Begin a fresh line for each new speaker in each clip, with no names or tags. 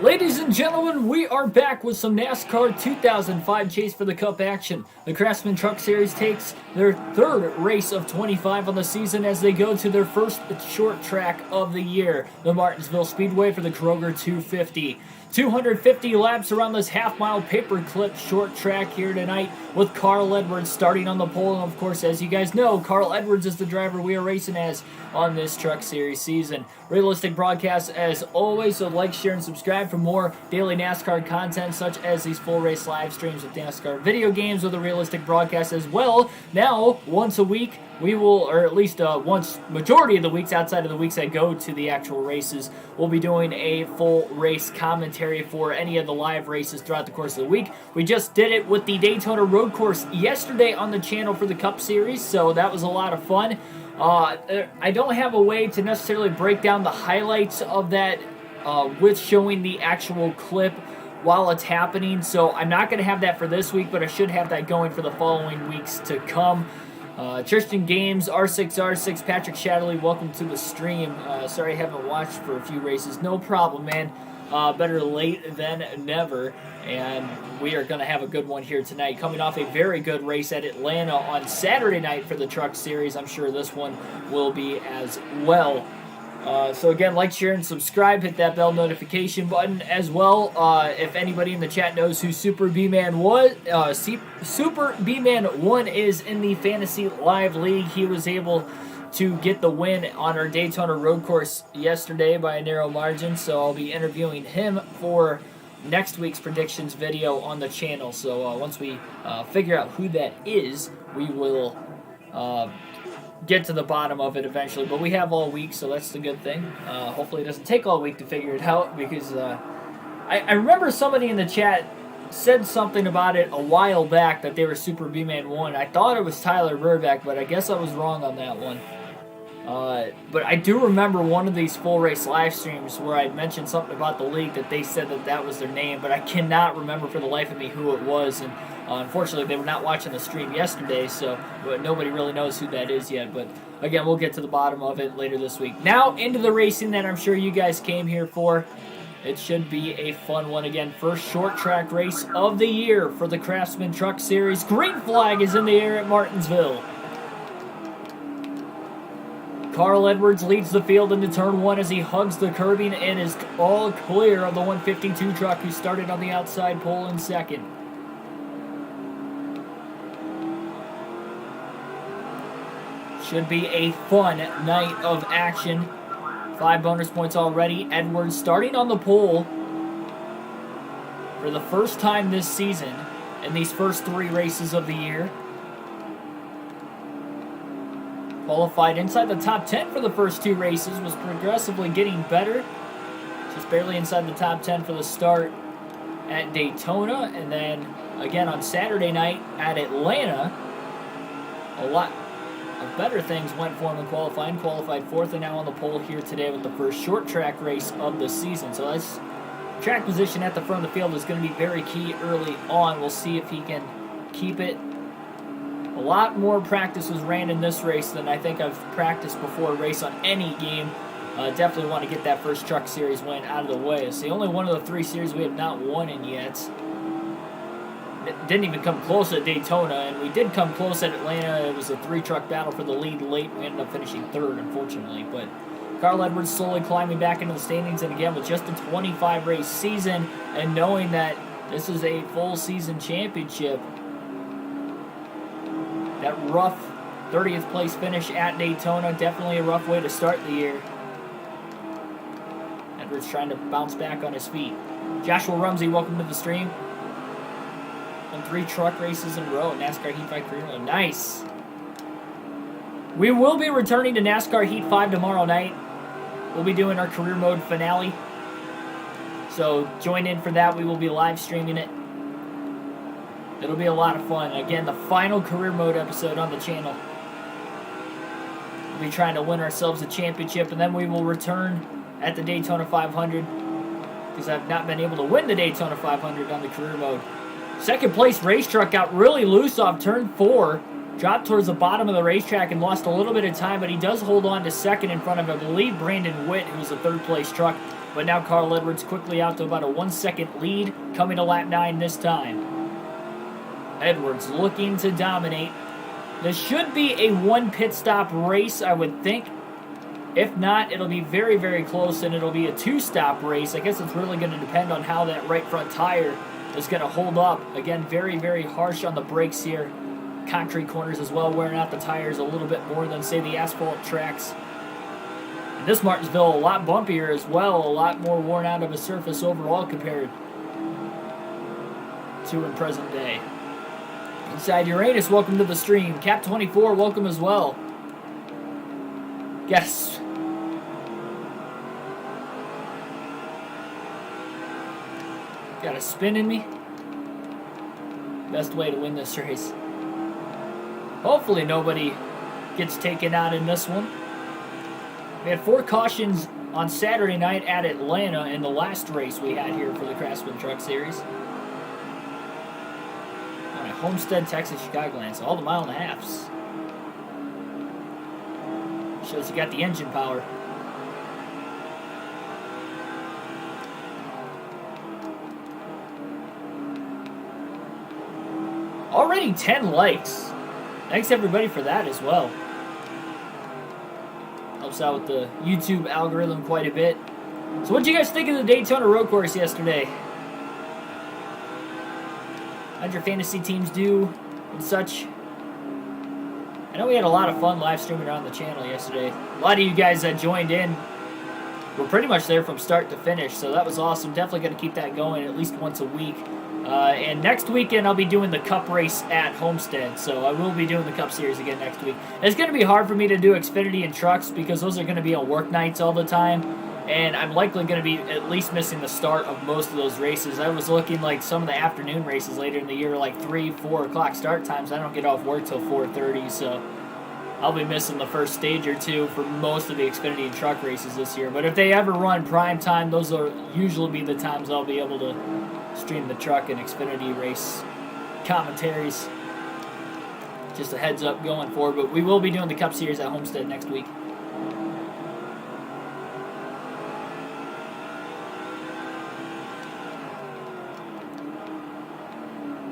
Ladies and gentlemen, we are back with some NASCAR 2005 Chase for the Cup action. The Craftsman Truck Series takes their third race of 25 on the season as they go to their first short track of the year, the Martinsville Speedway for the Kroger 250. 250 laps around this half-mile paperclip short track here tonight with Carl Edwards starting on the pole. And of course, as you guys know, Carl Edwards is the driver we are racing as on this Truck Series season. Realistic broadcasts as always, so like, share, and subscribe for more daily NASCAR content such as these full race live streams with NASCAR video games with a realistic broadcast as well. Now, once a week, we will, or at least once, majority of the weeks outside of the weeks that go to the actual races, we'll be doing a full race commentary for any of the live races throughout the course of the week. We just did it with the Daytona Road Course yesterday on the channel for the Cup Series, so that was a lot of fun. I don't have a way to necessarily break down the highlights of that with showing the actual clip while it's happening, so I'm not going to have that for this week, but I should have that going for the following weeks to come. Tristan Games, R6R6, Patrick Shatterley, welcome to the stream. Sorry I haven't watched for a few races. No problem, man. Better late than never. And we are going to have a good one here tonight. Coming off a very good race at Atlanta on Saturday night for the Truck Series. I'm sure this one will be as well. So again, like, share, and subscribe. Hit that bell notification button as well. If anybody in the chat knows who Super B-Man was, Super B-Man 1 is in the Fantasy Live League. He was able to get the win on our Daytona Road Course yesterday by a narrow margin. So I'll be interviewing him for next week's predictions video on the channel. So once we figure out who that is, we will get to the bottom of it eventually, but we have all week, so that's the good thing. Hopefully it doesn't take all week to figure it out, because I remember somebody in the chat said something about it a while back that they were Super B-Man 1. I thought it was Tyler Burback, but I guess I was wrong on that one. But I do remember one of these full race live streams where I mentioned something about the league that they said that was their name, but I cannot remember for the life of me who it was. And unfortunately, they were not watching the stream yesterday, so nobody really knows who that is yet. But again, we'll get to the bottom of it later this week. Now, into the racing that I'm sure you guys came here for. It should be a fun one again. First short track race of the year for the Craftsman Truck Series. Green flag is in the air at Martinsville. Carl Edwards leads the field into turn one as he hugs the curbing and is all clear of the 152 truck who started on the outside pole in second. Should be a fun night of action. 5 bonus points already. Edwards starting on the pole for the first time this season in these first 3 races of the year. Qualified inside the top 10 for the first 2 races, was progressively getting better. Just barely inside the top 10 for the start at Daytona, and then again on Saturday night at Atlanta. A lot of better things went for him in qualifying. Qualified 4th and now on the pole here today with the first short track race of the season. So that's track position at the front of the field is going to be very key early on. We'll see if he can keep it. A lot more practice was ran in this race than I think I've practiced before a race on any game. Definitely want to get that first Truck Series win out of the way. It's the only one of the 3 series we have not won in yet. It didn't even come close at Daytona, and we did come close at Atlanta. It was a 3-truck battle for the lead late. We ended up finishing 3rd, unfortunately. But Carl Edwards slowly climbing back into the standings, and again, with just a 25-race season, and knowing that this is a full season championship, that rough 30th place finish at Daytona, definitely a rough way to start the year. Edwards trying to bounce back on his feet. Joshua Rumsey, welcome to the stream. On 3 truck races in a row, NASCAR Heat 5 career mode. Nice. We will be returning to NASCAR Heat 5 tomorrow night. We'll be doing our career mode finale. So join in for that. We will be live streaming it. It'll be a lot of fun. Again, the final career mode episode on the channel. We'll be trying to win ourselves a championship, and then we will return at the Daytona 500, because I've not been able to win the Daytona 500 on the career mode. Second place race truck got really loose off turn 4 dropped towards the bottom of the racetrack and lost a little bit of time, but he does hold on to second in front of, I believe, Brandon Witt, who's a third-place truck. But now Carl Edwards quickly out to about a 1-second lead, coming to lap 9 this time. Edwards looking to dominate. This should be a one pit stop race, I would think. If not, it'll be very, very close, and it'll be a 2-stop race. I guess it's really going to depend on how that right front tire is going to hold up. Again, very, very harsh on the brakes here. Concrete corners as well, wearing out the tires a little bit more than, say, the asphalt tracks. And this Martinsville, a lot bumpier as well, a lot more worn out of a surface overall compared to in present day. Inside Uranus, welcome to the stream. Cap24, welcome as well. Yes. Got a spin in me. Best way to win this race. Hopefully nobody gets taken out in this one. We had 4 cautions on Saturday night at Atlanta in the last race we had here for the Craftsman Truck Series. All right, Homestead, Texas, Chicagoland. So all the mile and a halves. Shows you got the engine power. Already 10 likes. Thanks everybody for that as well. Helps out with the YouTube algorithm quite a bit. So what did you guys think of the Daytona road course yesterday? How'd your fantasy teams do and such? I know we had a lot of fun live streaming around the channel yesterday. A lot of you guys that joined in were pretty much there from start to finish, so that was awesome. Definitely going to keep that going at least once a week. And next weekend I'll be doing the Cup race at Homestead, so I will be doing the Cup Series again next week. It's going to be hard for me to do Xfinity and trucks because those are going to be on work nights all the time, and I'm likely going to be at least missing the start of most of those races. I was looking like some of the afternoon races later in the year, like 3, 4 o'clock start times. I don't get off work till 4:30, so I'll be missing the first stage or two for most of the Xfinity and truck races this year. But if they ever run prime time, those will usually be the times I'll be able to stream the truck and Xfinity race commentaries. Just a heads up going forward, but we will be doing the Cup Series at Homestead next week.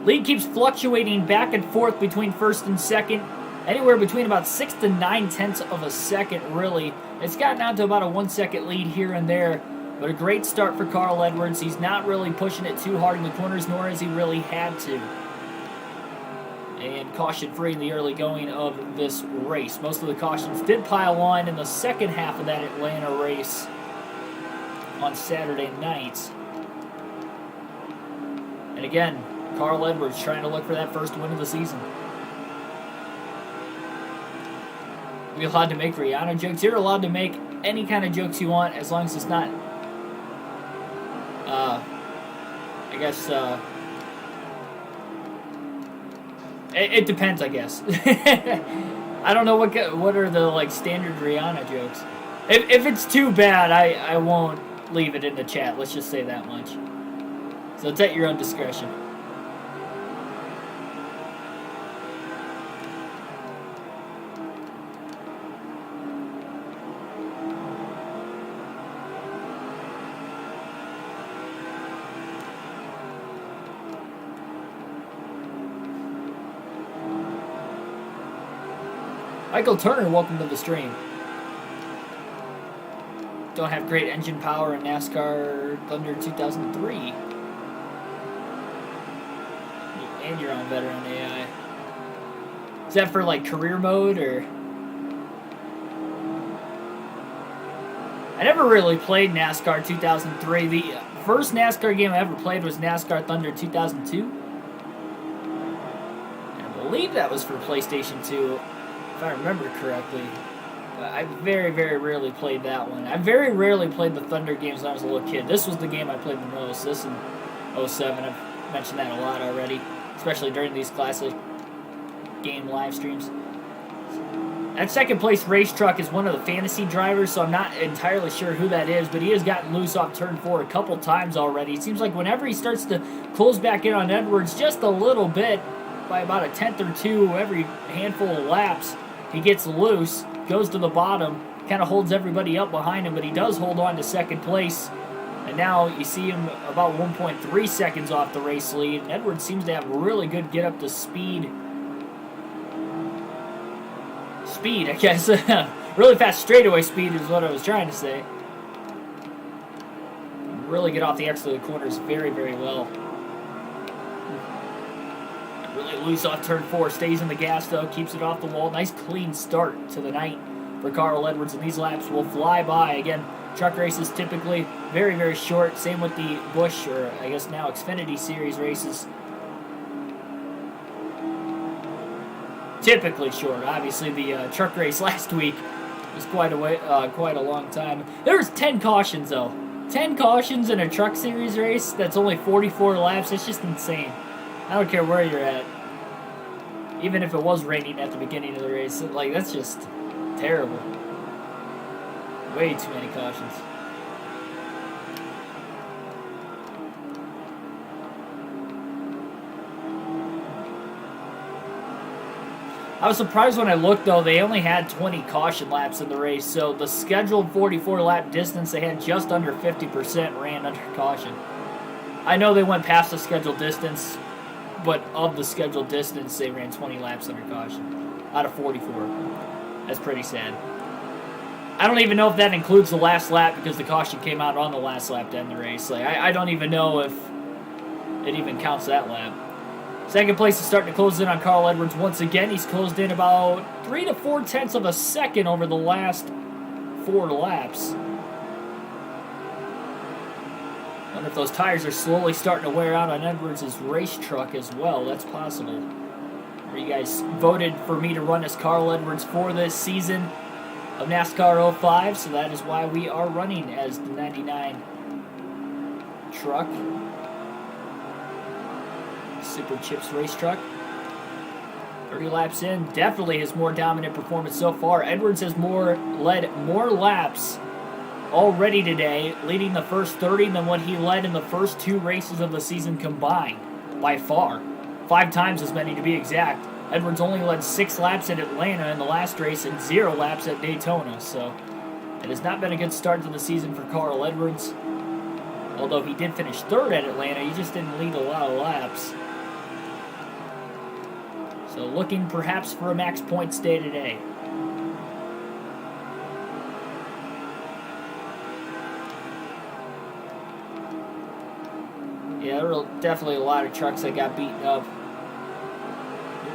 Lead keeps fluctuating back and forth between first and second, anywhere between about 6 to 9 tenths of a second, really. It's gotten out to about a 1-second lead here and there. But a great start for Carl Edwards. He's not really pushing it too hard in the corners, nor has he really had to. And caution-free in the early going of this race. Most of the cautions did pile on in the second half of that Atlanta race on Saturday night. And again, Carl Edwards trying to look for that first win of the season. We're allowed to make Rihanna jokes. You're allowed to make any kind of jokes you want as long as it's not I guess, it depends, I guess. I don't know what are the, like, standard Rihanna jokes. If it's too bad, I won't leave it in the chat. Let's just say that much. So it's at your own discretion. Michael Turner, welcome to the stream. Don't have great engine power in NASCAR Thunder 2003. And you're on veteran AI. Is that for like career mode or? I never really played NASCAR 2003. The first NASCAR game I ever played was NASCAR Thunder 2002. I believe that was for PlayStation 2. If I remember correctly. I very, very rarely played that one. I very rarely played the Thunder games when I was a little kid. This was the game I played the most. This in 07. I've mentioned that a lot already, especially during these classic game live streams. That second place race truck is one of the fantasy drivers, so I'm not entirely sure who that is, but he has gotten loose off turn 4 a couple times already. It seems like whenever he starts to close back in on Edwards just a little bit, by about a tenth or two every handful of laps. He gets loose, goes to the bottom, kind of holds everybody up behind him, but he does hold on to second place. And now you see him about 1.3 seconds off the race lead. And Edwards seems to have really good get up to speed. I guess. Really fast straightaway speed is what I was trying to say. Really get off the exit of the corners very, very well. Really loose off turn 4. Stays in the gas, though. Keeps it off the wall. Nice clean start to the night for Carl Edwards. And these laps will fly by. Again, truck races typically very, very short. Same with the Busch, or I guess now Xfinity Series races. Typically short. Obviously, the truck race last week was quite a long time. There was 10 cautions, though. 10 cautions in a truck series race that's only 44 laps. It's just insane. I don't care where you're at. Even if it was raining at the beginning of the race. Like, that's just terrible. Way too many cautions. I was surprised when I looked, though. They only had 20 caution laps in the race, so the scheduled 44-lap distance, they had just under 50% ran under caution. I know they went past the scheduled distance, but of the scheduled distance, they ran 20 laps under caution out of 44. That's pretty sad. I don't even know if that includes the last lap, because the caution came out on the last lap to end the race. Like, I don't even know if it even counts that lap. Second place is starting to close in on Carl Edwards once again. He's closed in about 3 to 4 tenths of a second over the last 4 laps. I wonder if those tires are slowly starting to wear out on Edwards' race truck as well. That's possible. You guys voted for me to run as Carl Edwards for this season of NASCAR 05, so that is why we are running as the 99 truck. Super Chips race truck. 30 laps in, definitely his more dominant performance so far. Edwards has led more laps already today, leading the first 30 than what he led in the first 2 races of the season combined, by far. 5 times as many to be exact. Edwards only led 6 laps at Atlanta in the last race and 0 laps at Daytona, so it has not been a good start to the season for Carl Edwards. Although he did finish 3rd at Atlanta, he just didn't lead a lot of laps. So looking perhaps for a max points day today. Yeah, there were definitely a lot of trucks that got beaten up.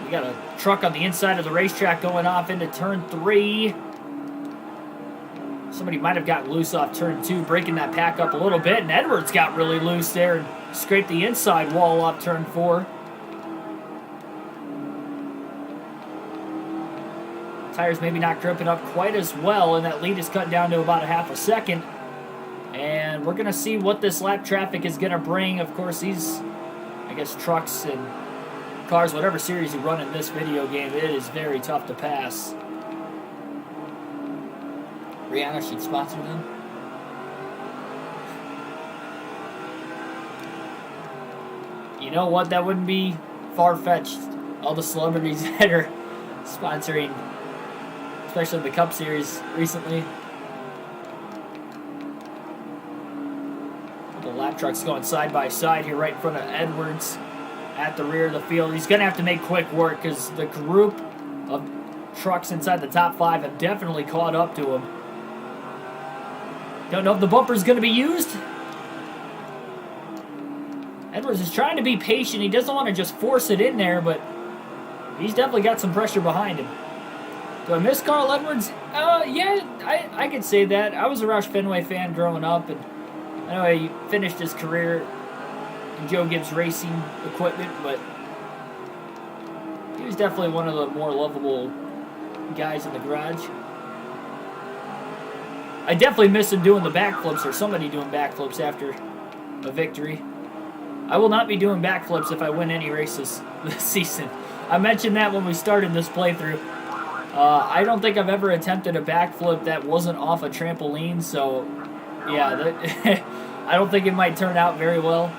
We got a truck on the inside of the racetrack going off into turn 3. Somebody might have got loose off turn 2, breaking that pack up a little bit, and Edwards got really loose there and scraped the inside wall off turn 4. Tires maybe not gripping up quite as well, and that lead is cut down to about a half a second. And we're going to see what this lap traffic is going to bring. Of course, these, I guess, trucks and cars, whatever series you run in this video game, it is very tough to pass. Rihanna should sponsor them. You know what? That wouldn't be far-fetched. All the celebrities that are sponsoring, especially the Cup Series recently. The lap truck's going side by side here right in front of Edwards at the rear of the field. He's going to have to make quick work because the group of trucks inside the top 5 have definitely caught up to him. Don't know if the bumper's going to be used. Edwards is trying to be patient. He doesn't want to just force it in there, but he's definitely got some pressure behind him. Do I miss Carl Edwards? Yeah, I could say that. I was a Roush Fenway fan growing up, and I know he finished his career in Joe Gibbs Racing equipment, but he was definitely one of the more lovable guys in the garage. I definitely miss him doing the backflips, or somebody doing backflips after a victory. I will not be doing backflips if I win any races this season. I mentioned that when we started this playthrough. I don't think I've ever attempted a backflip that wasn't off a trampoline, so yeah, I don't think it might turn out very well.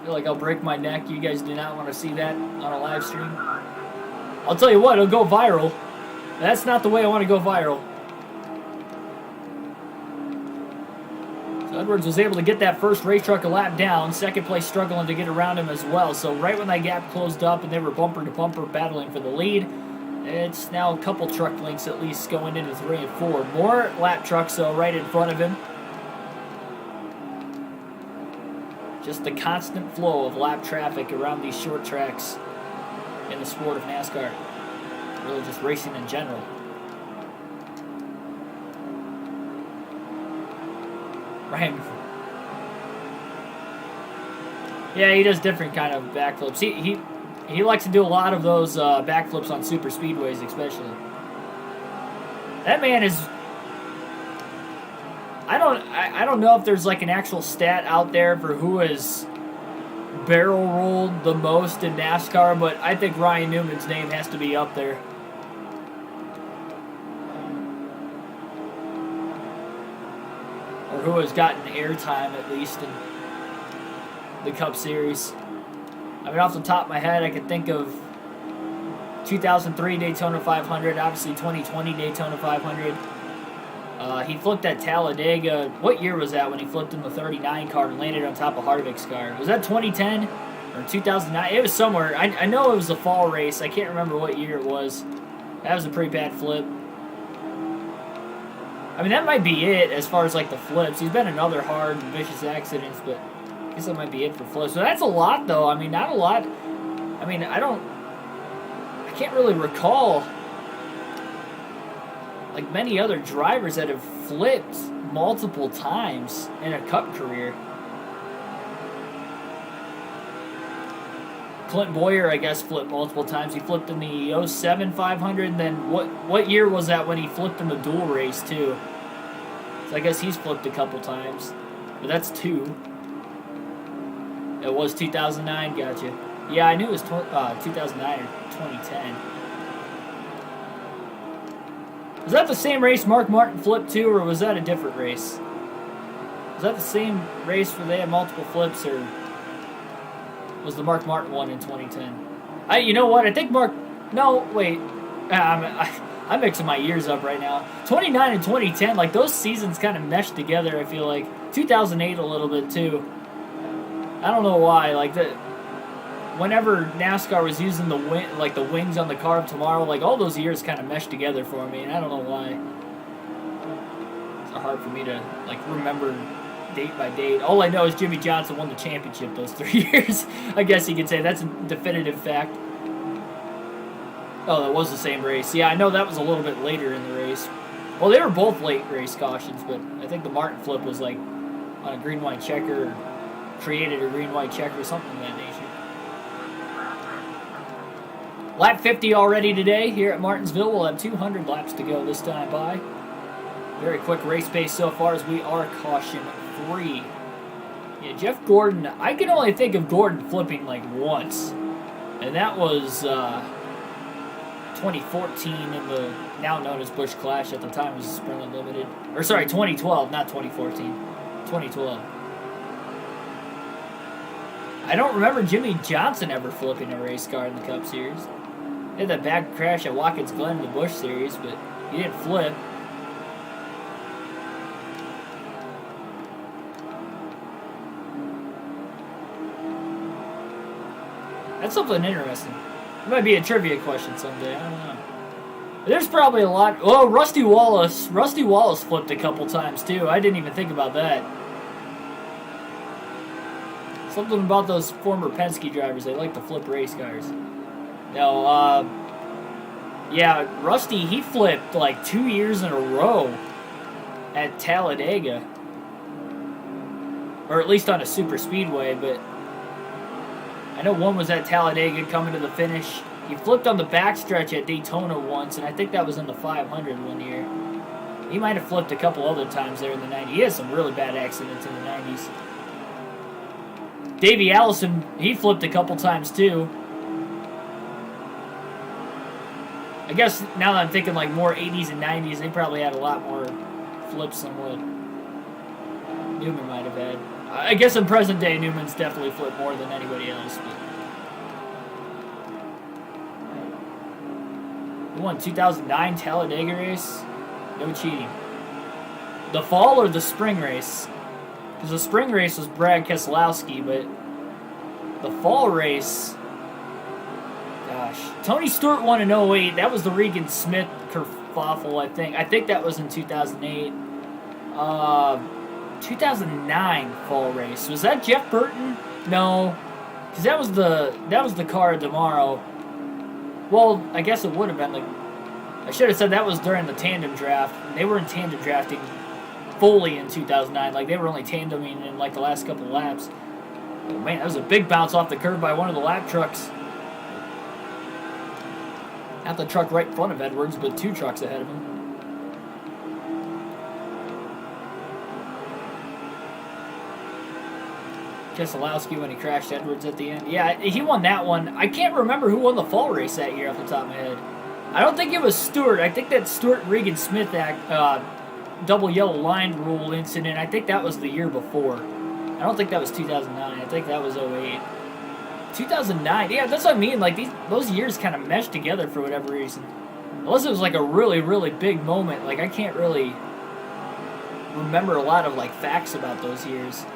feel like I'll break my neck. You guys do not want to see that on a live stream. I'll tell you what, it'll go viral. That's not the way I want to go viral. So Edwards was able to get that first race truck a lap down. Second place struggling to get around him as well. So right when that gap closed up and they were bumper to bumper battling for the lead, it's now a couple truck lengths at least going into 3 and 4. More lap trucks though right in front of him. Just the constant flow of lap traffic around these short tracks in the sport of NASCAR. Really just racing in general. Right. Yeah, he does different kind of backflips. He likes to do a lot of those backflips on super speedways, especially. That man is. I don't know if there's like an actual stat out there for who has barrel rolled the most in NASCAR, but I think Ryan Newman's name has to be up there. Or who has gotten airtime at least in the Cup Series. I mean, off the top of my head, I could think of 2003 Daytona 500, obviously 2020 Daytona 500. He flipped at Talladega. What year was that when he flipped in the 39 car and landed on top of Harvick's car? Was that 2010 or 2009? It was somewhere. I know it was the fall race. I can't remember what year it was. That was a pretty bad flip. I mean, that might be it as far as like the flips. He's been in other hard and vicious accidents, but I guess that might be it for flips. So that's a lot, though. I mean, not a lot. I mean, I can't really recall like many other drivers that have flipped multiple times in a Cup career. Clint Boyer, I guess, flipped multiple times. He flipped in the 07 500, and then what year was that when he flipped in the dual race, too? So I guess he's flipped a couple times. But that's 2. It was 2009, gotcha. Yeah, I knew it was 2009 or 2010. Was that the same race Mark Martin flipped to, or was that a different race? Was that the same race where they had multiple flips, or was the Mark Martin one in 2010? You know what? I think Mark... No, wait. I'm mixing my years up right now. 29 and 2010, like those seasons kind of meshed together, I feel like. 2008 a little bit, too. I don't know why. Like, whenever NASCAR was using the wings on the car of tomorrow, like all those years kind of meshed together for me, and I don't know why. It's hard for me to like remember date by date. All I know is Jimmy Johnson won the championship those 3 years. I guess you could say that's a definitive fact. Oh, that was the same race. Yeah, I know that was a little bit later in the race. Well, they were both late race cautions, but I think the Martin flip was like on a green-white checker, or created a green-white checker, something of that nature. Lap 50 already today here at Martinsville. We'll have 200 laps to go this time by. Very quick race pace so far as we are caution free. Yeah, Jeff Gordon, I can only think of Gordon flipping like once. And that was 2014 in the now known as Busch Clash. At the time it was Sprint Unlimited. Or sorry, 2012, not 2014. 2012. I don't remember Jimmy Johnson ever flipping a race car in the Cup Series. He had that bad crash at Watkins Glen in the Busch Series, but he didn't flip. That's something interesting. It might be a trivia question someday. I don't know. There's probably a lot. Oh, Rusty Wallace. Rusty Wallace flipped a couple times, too. I didn't even think about that. Something about those former Penske drivers. They like to flip race cars. No, yeah, Rusty, he flipped like 2 years in a row at Talladega. Or at least on a super speedway, but I know one was at Talladega coming to the finish. He flipped on the backstretch at Daytona once, and I think that was in the 500 one year. He might have flipped a couple other times there in the 90s. He had some really bad accidents in the 90s. Davey Allison, he flipped a couple times too. I guess now that I'm thinking like more 80s and 90s, they probably had a lot more flips than what Newman might have had. I guess in present day, Newman's definitely flipped more than anybody else. But he won 2009 Talladega race. No cheating. The fall or the spring race? Because the spring race was Brad Keselowski, but the fall race, gosh, Tony Stewart won in 08. That was the Regan Smith kerfuffle, I think. I think that was in 2008. 2009 fall race. Was that Jeff Burton? No, because that was the car tomorrow. Well, I guess it would have been. Like, I should have said that was during the tandem draft. They were in tandem drafting fully in 2009. Like, they were only tandeming in like the last couple of laps. Oh man, that was a big bounce off the curb by one of the lap trucks. Not the truck right in front of Edwards, but 2 trucks ahead of him. Keselowski when he crashed Edwards at the end. Yeah, he won that one. I can't remember who won the fall race that year off the top of my head. I don't think it was Stewart. I think that Stewart-Regan-Smith double yellow line rule incident, I think that was the year before. I don't think that was 2009. I think that was 08. 2009, yeah, that's what I mean. Like, those years kind of meshed together for whatever reason. Unless it was like a really, really big moment. Like, I can't really remember a lot of like facts about those years.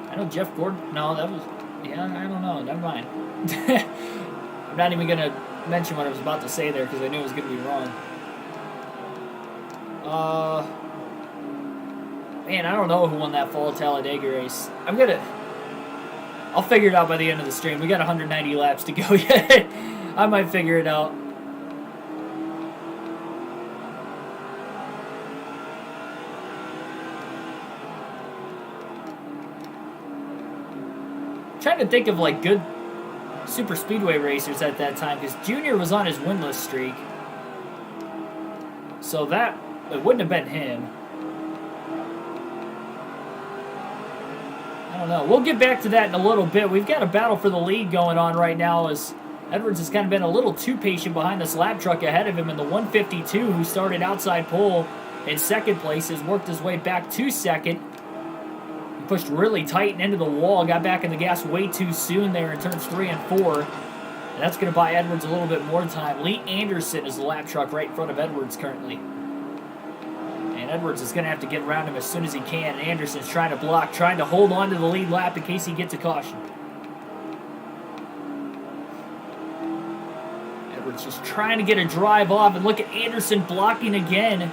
I know Jeff Gordon. No, that was. Yeah, I don't know. Never mind. I'm not even going to mention what I was about to say there because I knew it was going to be wrong. Man, I don't know who won that fall Talladega race. I'll figure it out by the end of the stream. We got 190 laps to go yet. I might figure it out. Trying to think of like good super speedway racers at that time because Junior was on his winless streak, so that it wouldn't have been him. I don't know. We'll get back to that in a little bit. We've got a battle for the lead going on right now as Edwards has kind of been a little too patient behind this lap truck ahead of him in the 152, who started outside pole in second place, has worked his way back to second. Pushed really tight and into the wall, got back in the gas way too soon there in turns 3 and 4. And that's going to buy Edwards a little bit more time. Lee Anderson is the lap truck right in front of Edwards currently. And Edwards is going to have to get around him as soon as he can. Anderson's trying to block, trying to hold on to the lead lap in case he gets a caution. Edwards just trying to get a drive off, and look at Anderson blocking again.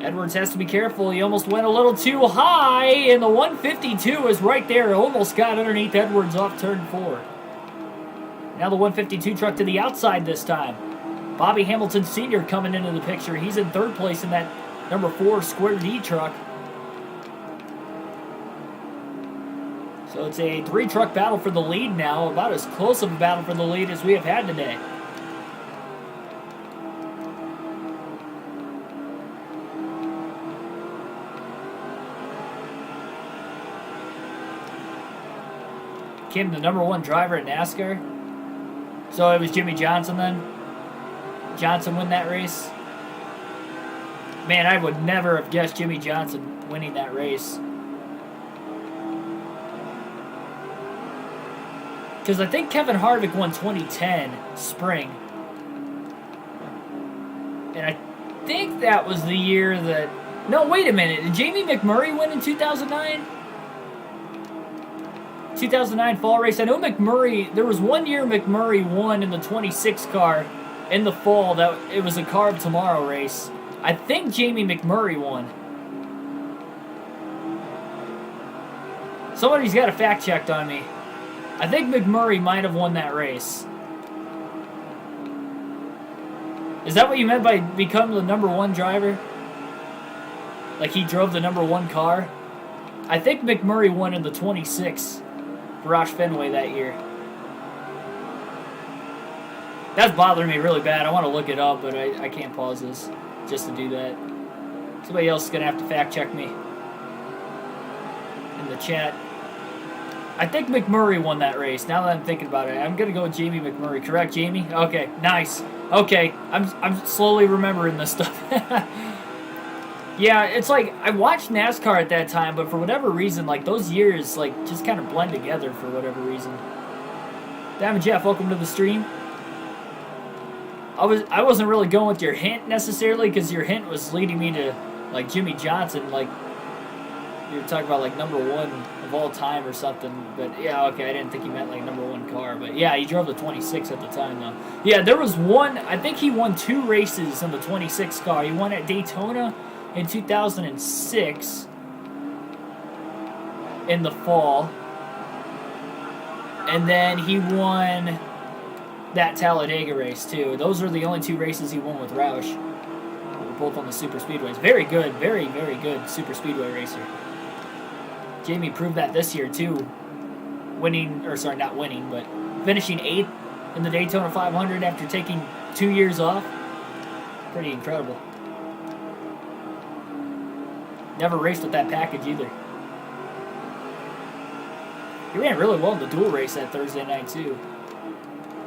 Edwards has to be careful. He almost went a little too high, and the 152 is right there. Almost got underneath Edwards off turn 4. Now the 152 truck to the outside this time. Bobby Hamilton Sr. coming into the picture. He's in third place in that number 4 Square D truck. So it's a 3-truck battle for the lead now. About as close of a battle for the lead as we have had today. Kim, the number 1 driver at NASCAR. So it was Jimmy Johnson then? Johnson win that race? Man, I would never have guessed Jimmy Johnson winning that race. Because I think Kevin Harvick won 2010 spring. And I think that was the year that... No, wait a minute. Did Jamie McMurray win in 2009? 2009 fall race. I know McMurray, there was one year McMurray won in the 26 car in the fall. That it was a Car of Tomorrow race. I think Jamie McMurray won. Somebody's got a fact checked on me. I think McMurray might have won that race. Is that what you meant by become the number 1 driver? Like he drove the number 1 car? I think McMurray won in the 26 Roush Fenway that year. That's bothering me really bad. I want to look it up, but I can't pause this just to do that. Somebody else is going to have to fact check me in the chat. I think McMurray won that race. Now that I'm thinking about it, I'm going to go with Jamie McMurray. Correct, Jamie? Okay, nice. Okay, I'm slowly remembering this stuff. Yeah, it's like I watched NASCAR at that time, but for whatever reason, like those years, like just kind of blend together for whatever reason. Damn, Jeff, welcome to the stream. I wasn't really going with your hint necessarily because your hint was leading me to like Jimmy Johnson, like you were talking about like number 1 of all time or something. But yeah, okay, I didn't think you meant like number 1 car, but yeah, he drove the 26 at the time though. Yeah, there was one. I think he won 2 races in the 26 car. He won at Daytona in 2006 in the fall, and then he won that Talladega race too. Those are the only 2 races he won with Roush. They were both on the super speedways. Very good, very good super speedway racer. Jamie proved that this year too, winning, or sorry, not winning, but finishing 8th in the Daytona 500 after taking 2 years off. Pretty incredible. Never raced with that package either. He ran really well in the dual race that Thursday night too.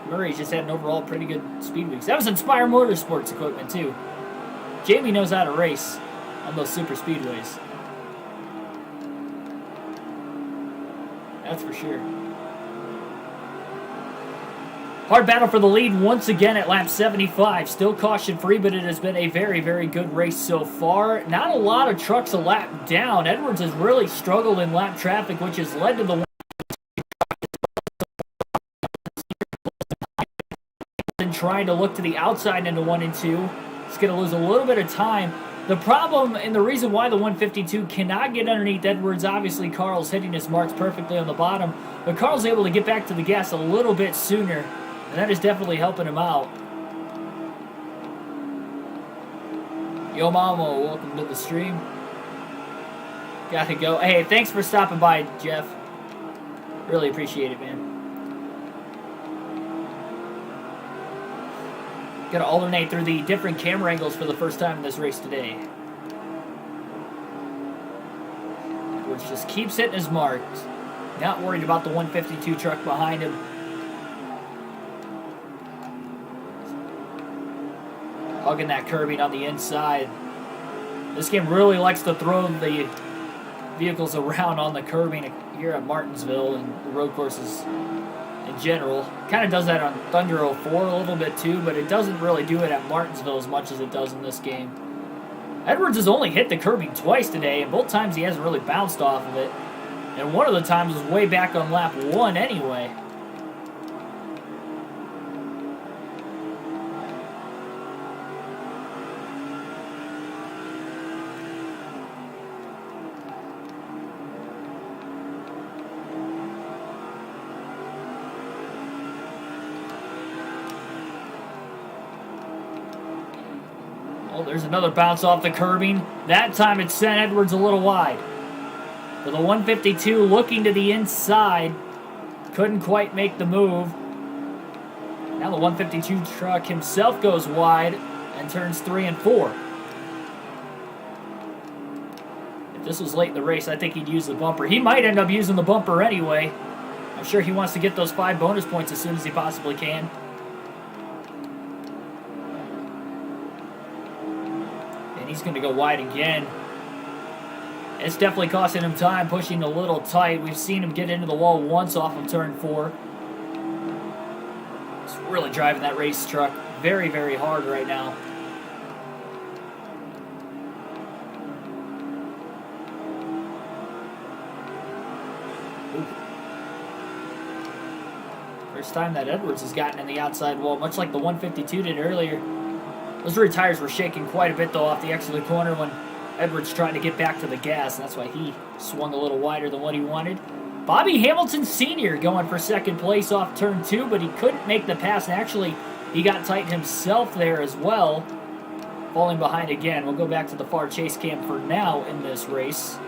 Murray's just had an overall pretty good speed weeks. That was Inspire Motorsports equipment too. Jamie knows how to race on those super speedways. That's for sure. Hard battle for the lead once again at lap 75. Still caution free, but it has been a very good race so far. Not a lot of trucks a lap down. Edwards has really struggled in lap traffic, which has led to the trying to look to the outside into 1 and 2. It's going to lose a little bit of time. The problem and the reason why the 152 cannot get underneath Edwards, obviously Carl's hitting his marks perfectly on the bottom, but Carl's able to get back to the gas a little bit sooner, and that is definitely helping him out. Yo mama, welcome to the stream. Gotta go. Hey, thanks for stopping by, Jeff. Really appreciate it, man. Got to alternate through the different camera angles for the first time in this race today. Edwards just keeps hitting his marks. Not worried about the 152 truck behind him. Hugging that curbing on the inside. This game really likes to throw the vehicles around on the curbing here at Martinsville and the road courses in general. Kind of does that on Thunder 04 a little bit too, but it doesn't really do it at Martinsville as much as it does in this game. Edwards has only hit the curbing twice today, and both times he hasn't really bounced off of it. And one of the times was way back on lap 1 anyway. There's another bounce off the curbing. That time it sent Edwards a little wide. For the 152 looking to the inside. Couldn't quite make the move. Now the 152 truck himself goes wide and turns 3 and 4. If this was late in the race, I think he'd use the bumper. He might end up using the bumper anyway. I'm sure he wants to get those 5 bonus points as soon as he possibly can. He's going to go wide again. It's definitely costing him time, pushing a little tight. We've seen him get into the wall once off of turn 4. He's really driving that race truck very hard right now. Ooh. First time that Edwards has gotten in the outside wall, much like the 152 did earlier. Those rear tires were shaking quite a bit, though, off the exit of the corner when Edwards tried to get back to the gas. That's why he swung a little wider than what he wanted. Bobby Hamilton Sr. going for second place off turn 2, but he couldn't make the pass. And actually, he got tight himself there as well, falling behind again. We'll go back to the far chase cam for now in this race.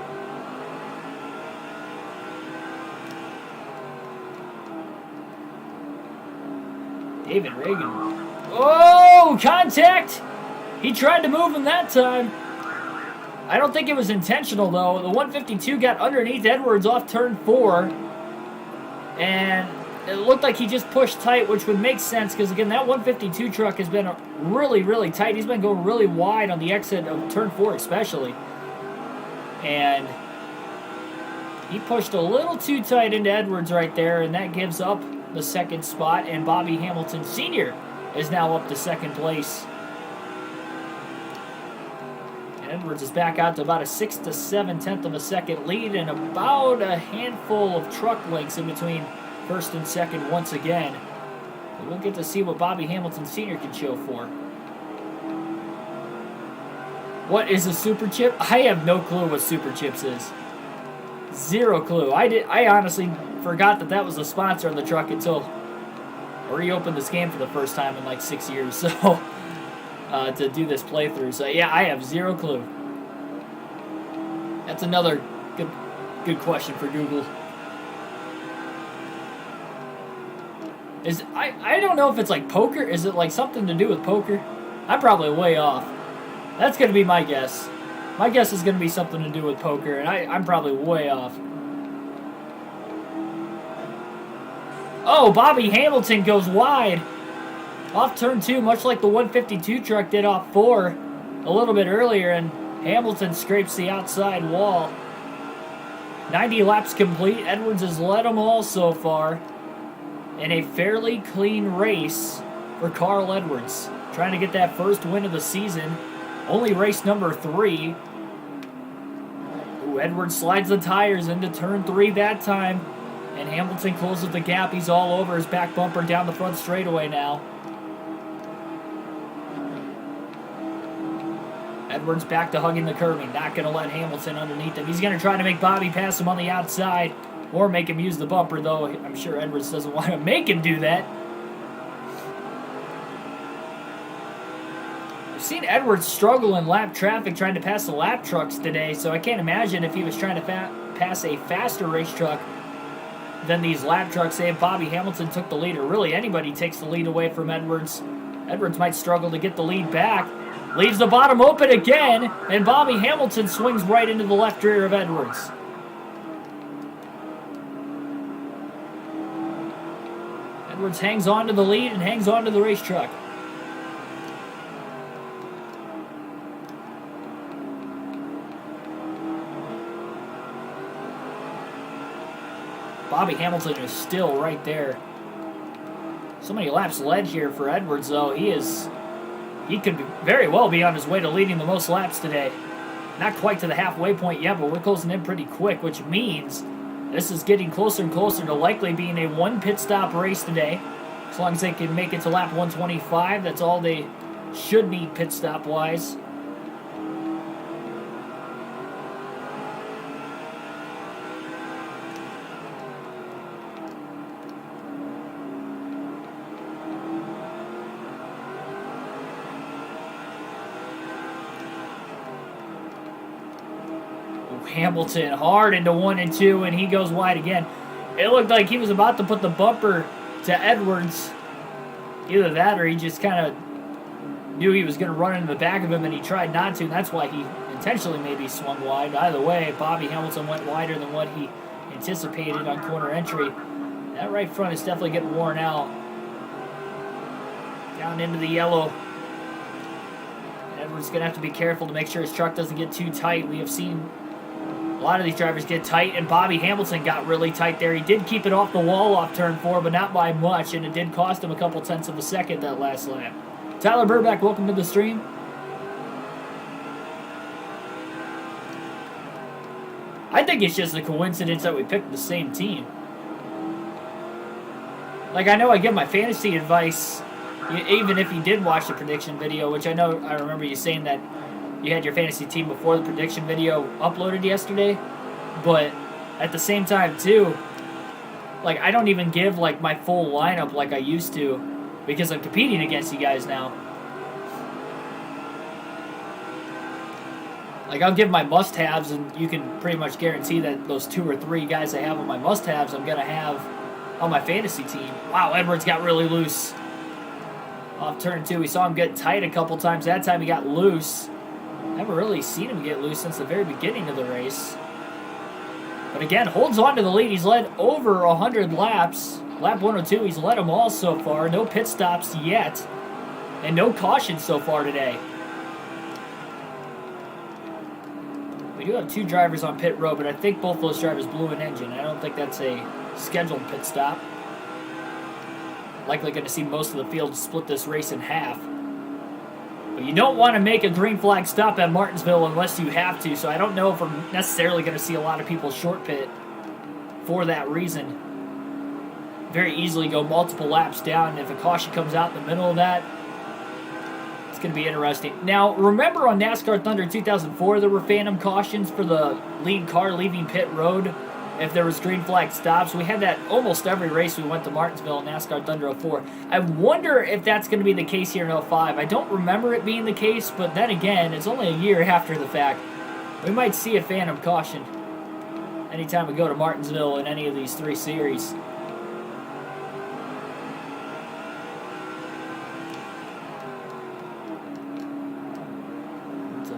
David Reagan. Oh, contact! He tried to move him that time. I don't think it was intentional, though. The 152 got underneath Edwards off turn 4. And it looked like he just pushed tight, which would make sense because, again, that 152 truck has been really, really tight. He's been going really wide on the exit of turn 4 especially. And he pushed a little too tight into Edwards right there, and that gives up the second spot, and Bobby Hamilton Sr. is now up to second place. And Edwards is back out to about a 6 to 7/10 of a second lead, and about a handful of truck lengths in between first and second once again. But we'll get to see what Bobby Hamilton Sr. can show for. What is a super chip? I have no clue what super chips is. Zero clue. I honestly forgot that was the sponsor of the truck until I reopened this game for the first time in like 6 years. So to do this playthrough. So yeah, I have zero clue. That's another good question for Google. I don't know if it's like poker. Is it like something to do with poker? I'm probably way off. That's going to be my guess. My guess is going to be something to do with poker, and I'm probably way off. Oh, Bobby Hamilton goes wide off turn 2, much like the 152 truck did off 4 a little bit earlier, and Hamilton scrapes the outside wall. 90 laps complete. Edwards has led them all so far in a fairly clean race for Carl Edwards, trying to get that first win of the season. Only race number 3. Ooh, Edwards slides the tires into turn 3 that time. And Hamilton closes the gap. He's all over his back bumper down the front straightaway now. Edwards back to hugging the curbing. Not going to let Hamilton underneath him. He's going to try to make Bobby pass him on the outside. Or make him use the bumper, though. I'm sure Edwards doesn't want to make him do that. I've seen Edwards struggle in lap traffic trying to pass the lap trucks today, so I can't imagine if he was trying to pass a faster race truck than these lap trucks. Say if Bobby Hamilton took the lead, or really anybody takes the lead away from Edwards, Edwards might struggle to get the lead back. Leaves the bottom open again, and Bobby Hamilton swings right into the left rear of Edwards. Edwards hangs on to the lead and hangs on to the race truck. Bobby Hamilton is still right there. So many laps led here for Edwards, though. He could very well be on his way to leading the most laps today. Not quite to the halfway point yet, but we're closing in pretty quick, which means this is getting closer and closer to likely being a one pit stop race today. As long as they can make it to lap 125, that's all they should need pit stop wise. Hamilton hard into 1 and 2, and he goes wide again. It looked like he was about to put the bumper to Edwards. Either that or he just kind of knew he was going to run into the back of him, and he tried not to, and that's why he intentionally maybe swung wide. Either way, Bobby Hamilton went wider than what he anticipated on corner entry. That right front is definitely getting worn out. Down into the yellow. Edwards is going to have to be careful to make sure his truck doesn't get too tight. We have seen a lot of these drivers get tight, and Bobby Hamilton got really tight there. He did keep it off the wall off turn 4, but not by much, and it did cost him a couple tenths of a second that last lap. Tyler Burback, welcome to the stream. I think it's just a coincidence that we picked the same team. Like, I know I give my fantasy advice, even if you did watch the prediction video, which I remember you saying that you had your fantasy team before the prediction video uploaded yesterday, but at the same time too, like, I don't even give like my full lineup like I used to because I'm competing against you guys now. Like, I'll give my must-haves, and you can pretty much guarantee that those 2 or 3 guys I have on my must-haves I'm going to have on my fantasy team. Wow, Edwards got really loose off turn 2. We saw him get tight a couple times. That time he got loose. Never really seen him get loose since the very beginning of the race. But again, holds on to the lead. He's led over 100 laps. Lap 102, he's led them all so far. No pit stops yet. And no cautions so far today. We do have 2 drivers on pit road, but I think both those drivers blew an engine. I don't think that's a scheduled pit stop. Likely going to see most of the field split this race in half. But you don't want to make a green flag stop at Martinsville unless you have to, so I don't know if we're necessarily going to see a lot of people short pit for that reason. Very easily go multiple laps down, and if a caution comes out in the middle of that, it's going to be interesting. Now, remember on NASCAR Thunder 2004, there were phantom cautions for the lead car leaving pit road if there was green flag stops. We had that almost every race we went to Martinsville in NASCAR Thunder 04. I wonder if that's going to be the case here in 05. I don't remember it being the case, but then again, it's only a year after the fact. We might see a phantom caution anytime we go to Martinsville in any of these 3 series.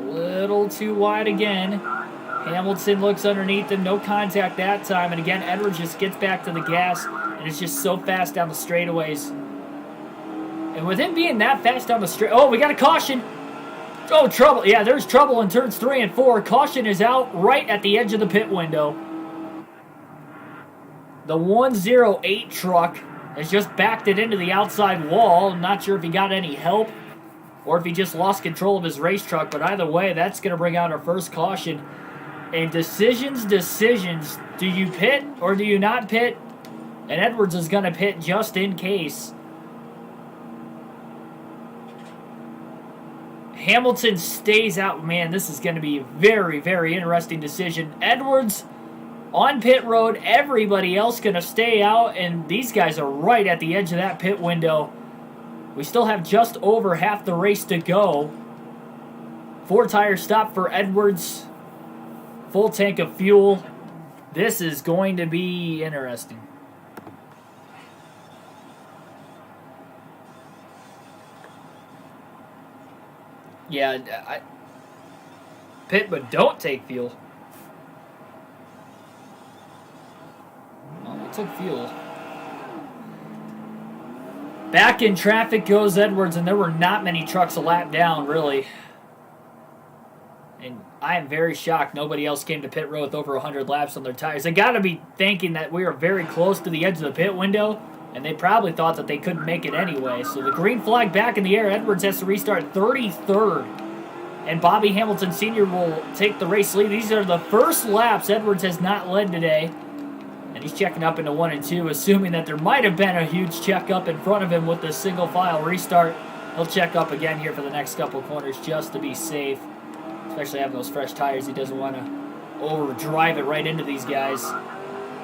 Little too wide again. Hamilton looks underneath him. No contact that time. And again, Edwards just gets back to the gas. And it's just so fast down the straightaways. And with him being that fast down the straight... Oh, we got a caution. Oh, trouble. Yeah, there's trouble in turns 3 and 4. Caution is out right at the edge of the pit window. The 108 truck has just backed it into the outside wall. I'm not sure if he got any help or if he just lost control of his race truck. But either way, that's going to bring out our first caution. And decisions. Do you pit or do you not pit? And Edwards is going to pit just in case. Hamilton stays out. Man, this is going to be a very, very interesting decision. Edwards on pit road. Everybody else going to stay out. And these guys are right at the edge of that pit window. We still have just over half the race to go. 4-tire stop for Edwards. Full tank of fuel. This is going to be interesting. Yeah, pit, but don't take fuel. Oh, we took fuel. Back in traffic goes Edwards, and there were not many trucks a lap down, really. And I am very shocked nobody else came to pit road with over 100 laps on their tires. They got to be thinking that we are very close to the edge of the pit window, and they probably thought that they couldn't make it anyway. So the green flag back in the air. Edwards has to restart 33rd. And Bobby Hamilton Sr. will take the race lead. These are the first laps Edwards has not led today. And he's checking up into 1 and 2, assuming that there might have been a huge check up in front of him with the single file restart. He'll check up again here for the next couple corners just to be safe. Especially having those fresh tires. He doesn't want to overdrive it right into these guys.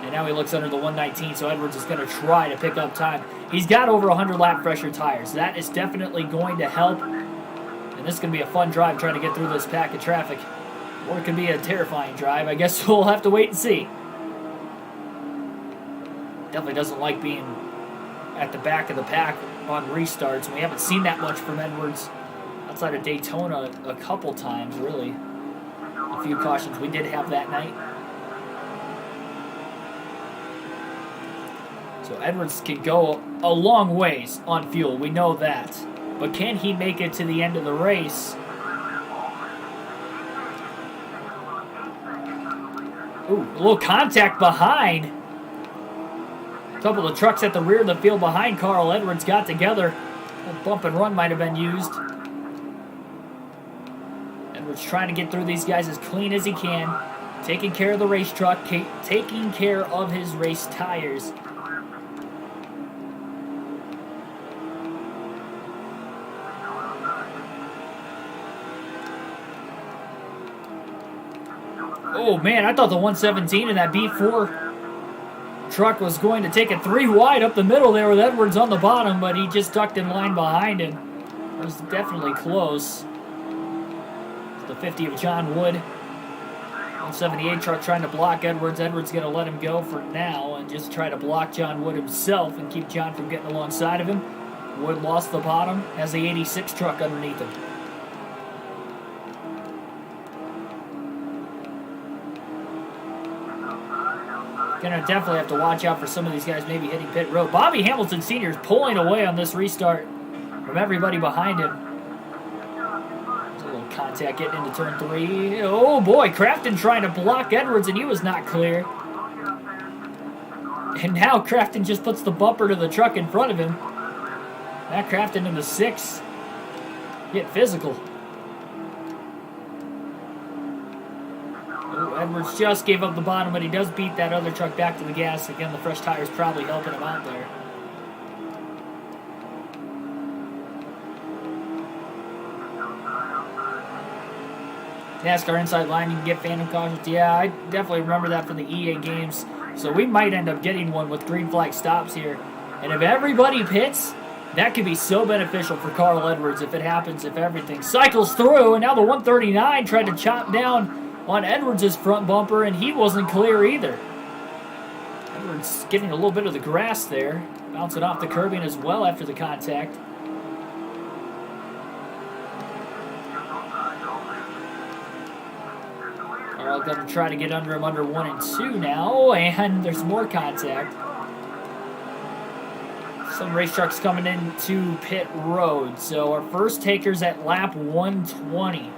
And now he looks under the 119, so Edwards is going to try to pick up time. He's got over 100 lap fresher tires. That is definitely going to help. And this is going to be a fun drive trying to get through this pack of traffic. Or it could be a terrifying drive. I guess we'll have to wait and see. Definitely doesn't like being at the back of the pack on restarts. We haven't seen that much from Edwards outside of Daytona a couple times, really. A few cautions we did have that night. So Edwards can go a long ways on fuel. We know that. But can he make it to the end of the race? Ooh, a little contact behind. A couple of trucks at the rear of the field behind Carl Edwards got together. A bump and run might have been used. Edwards trying to get through these guys as clean as he can. Taking care of the race truck. Taking care of his race tires. Oh man, I thought the 117 in that B4 truck was going to take it 3 wide up the middle there with Edwards on the bottom, but he just ducked in line behind him. It was definitely close. The 50 of John Wood. 178 truck trying to block Edwards. Edwards going to let him go for now and just try to block John Wood himself and keep John from getting alongside of him. Wood lost the bottom, has the 86 truck underneath him. Gonna definitely have to watch out for some of these guys maybe hitting pit road. Bobby Hamilton Sr. is pulling away on this restart from everybody behind him. There's a little contact getting into turn 3. Oh boy, Craftsman trying to block Edwards, and he was not clear. And now Craftsman just puts the bumper to the truck in front of him. Matt Craftsman in the 6. Get physical. Oh, Edwards just gave up the bottom, but he does beat that other truck back to the gas. Again, the fresh tires probably helping him out there. NASCAR inside line, you can get phantom cautions. Yeah, I definitely remember that from the EA games. So we might end up getting one with green flag stops here. And if everybody pits, that could be so beneficial for Carl Edwards if it happens, if everything cycles through. And now the 139 tried to chop down on Edwards' front bumper, and he wasn't clear either. Edwards getting a little bit of the grass there. Bouncing off the curbing as well after the contact. Carl going to try to get under him under 1 and 2 now, and there's more contact. Some race trucks coming into pit road. So our first taker's at lap 120.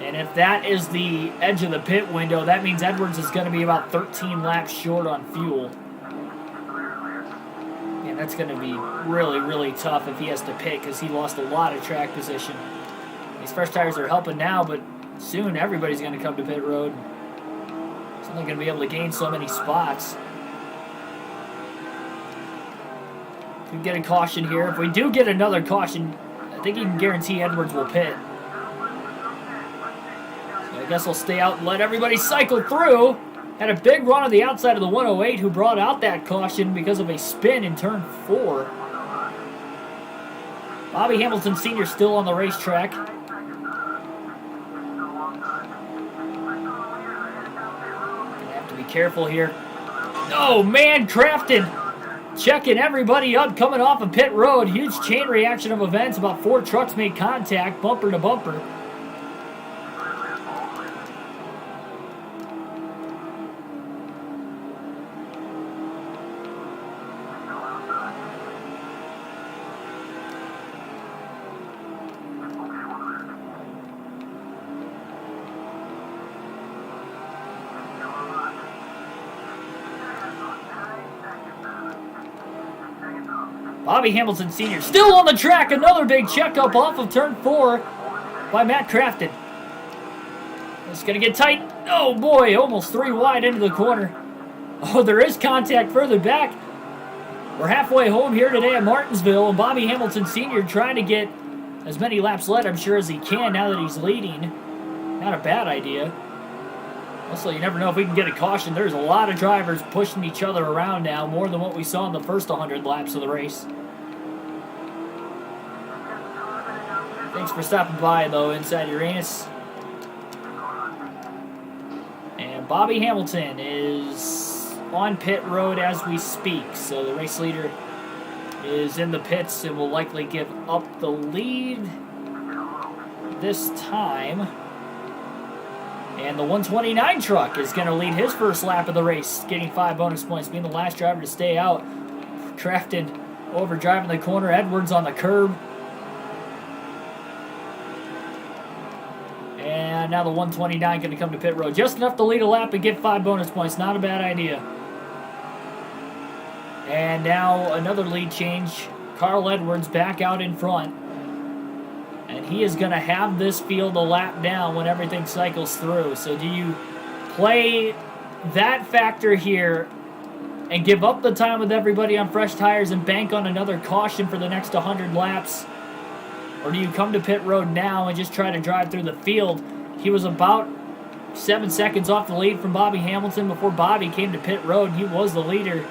And if that is the edge of the pit window, that means Edwards is going to be about 13 laps short on fuel. And that's going to be really, really tough if he has to pit because he lost a lot of track position. These fresh tires are helping now, but soon everybody's going to come to pit road. He's only going to be able to gain so many spots. We get a caution here. If we do get another caution, I think you can guarantee Edwards will pit. So I guess I'll stay out and let everybody cycle through. Had a big run on the outside of the 108 who brought out that caution because of a spin in turn 4. Bobby Hamilton Sr. still on the racetrack. Gonna have to be careful here. Oh man, Craftsman checking everybody up, coming off of pit road. Huge chain reaction of events. About 4 trucks made contact, bumper to bumper. Bobby Hamilton Sr. still on the track. Another big checkup off of turn 4 by Matt Craftsman. It's going to get tight. Oh boy, almost 3 wide into the corner. Oh, there is contact further back. We're halfway home here today at Martinsville, and Bobby Hamilton Sr. trying to get as many laps led, I'm sure, as he can now that he's leading. Not a bad idea. Also, you never know if we can get a caution. There's a lot of drivers pushing each other around now, more than what we saw in the first 100 laps of the race. Thanks for stopping by, though, Inside Uranus. And Bobby Hamilton is on pit road as we speak. So the race leader is in the pits and will likely give up the lead this time. And the 129 truck is going to lead his first lap of the race, getting 5 bonus points, being the last driver to stay out. Craftsman over driving the corner, Edwards on the curb. And now the 129 going to come to pit road. Just enough to lead a lap and get 5 bonus points. Not a bad idea. And now another lead change. Carl Edwards back out in front. And he is going to have this field a lap down when everything cycles through. So do you play that factor here and give up the time with everybody on fresh tires and bank on another caution for the next 100 laps? Or do you come to pit road now and just try to drive through the field? He was about 7 seconds off the lead from Bobby Hamilton before Bobby came to pit road. He was the leader.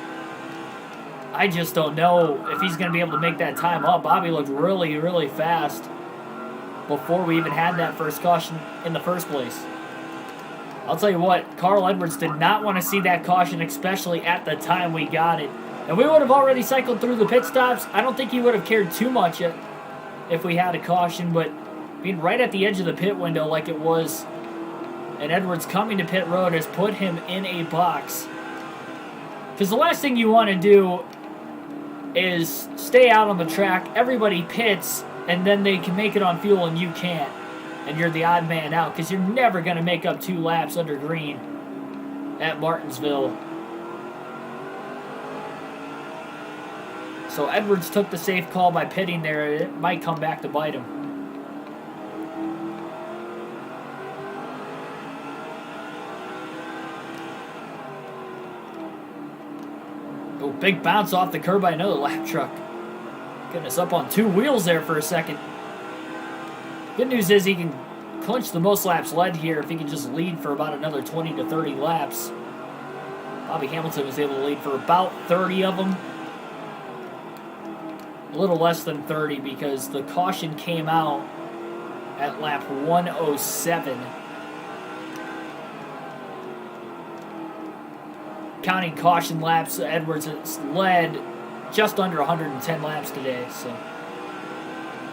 I just don't know if he's going to be able to make that time up. Bobby looked really, really fast before we even had that first caution in the first place. I'll tell you what, Carl Edwards did not want to see that caution, especially at the time we got it. And we would have already cycled through the pit stops. I don't think he would have cared too much if we had a caution, but being right at the edge of the pit window like it was And Edwards coming to pit road has put him in a box. Because the last thing you want to do is stay out on the track, everybody pits, and then they can make it on fuel and you can't. And you're the odd man out, because you're never going to make up 2 laps under green at Martinsville. So Edwards took the safe call by pitting there. It might come back to bite him. Oh, big bounce off the curb by another lap truck. Goodness, up on 2 wheels there for a second. Good news is he can clinch the most laps led here if he can just lead for about another 20 to 30 laps. Bobby Hamilton was able to lead for about 30 of them. A little less than 30 because the caution came out at lap 107. Counting caution laps, Edwards has led just under 110 laps today, so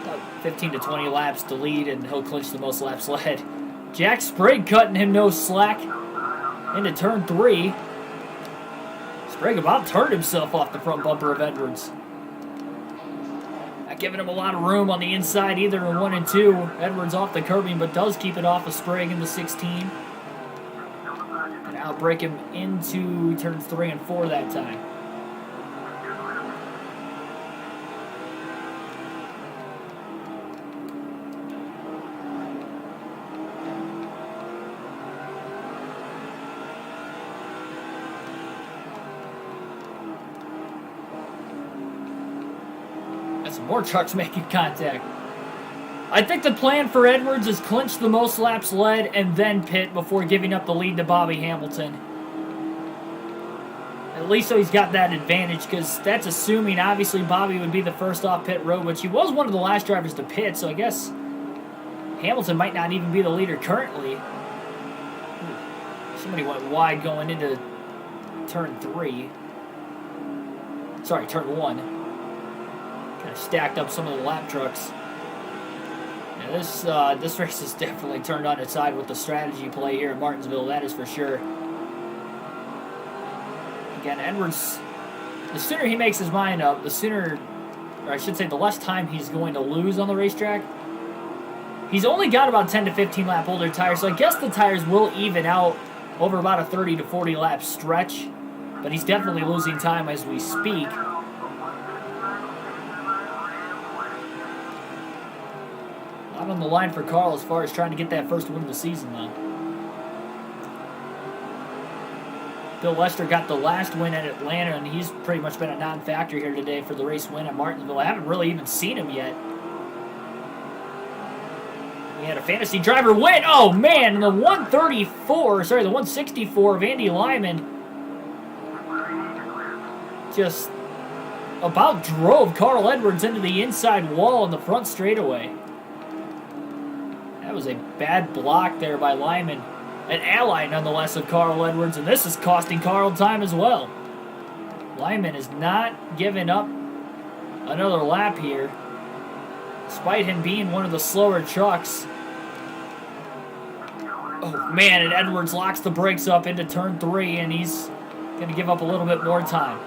about 15 to 20 laps to lead, and he'll clinch the most laps led. Jack Sprague cutting him no slack into turn 3. Sprague about turned himself off the front bumper of Edwards. Not giving him a lot of room on the inside either in 1 and 2. Edwards off the curbing, but does keep it off of Sprague in the 16. And outbreak him into turns 3 and 4 that time. Some more trucks making contact. I think the plan for Edwards is clinch the most laps led and then pit before giving up the lead to Bobby Hamilton. At least so he's got that advantage, because that's assuming obviously Bobby would be the first off pit road, which he was one of the last drivers to pit, so I guess Hamilton might not even be the leader currently. Somebody went wide going into turn 3. Sorry, turn 1. Kind of stacked up some of the lap trucks. Yeah, this race has definitely turned on its side with the strategy play here at Martinsville, that is for sure. Again, Edwards, the sooner he makes his mind up, the sooner, or I should say the less time he's going to lose on the racetrack. He's only got about 10 to 15 lap older tires, so I guess the tires will even out over about a 30 to 40 lap stretch, but he's definitely losing time as we speak. Not on the line for Carl as far as trying to get that first win of the season, though. Bill Lester got the last win at Atlanta, and he's pretty much been a non-factor here today for the race win at Martinsville. I haven't really even seen him yet. We had a fantasy driver win. Oh, man, the 164 of Andy Lyman just about drove Carl Edwards into the inside wall in the front straightaway. That was a bad block there by Lyman. An ally, nonetheless, of Carl Edwards, and this is costing Carl time as well. Lyman is not giving up another lap here, despite him being one of the slower trucks. Oh, man, and Edwards locks the brakes up into turn 3, and he's going to give up a little bit more time.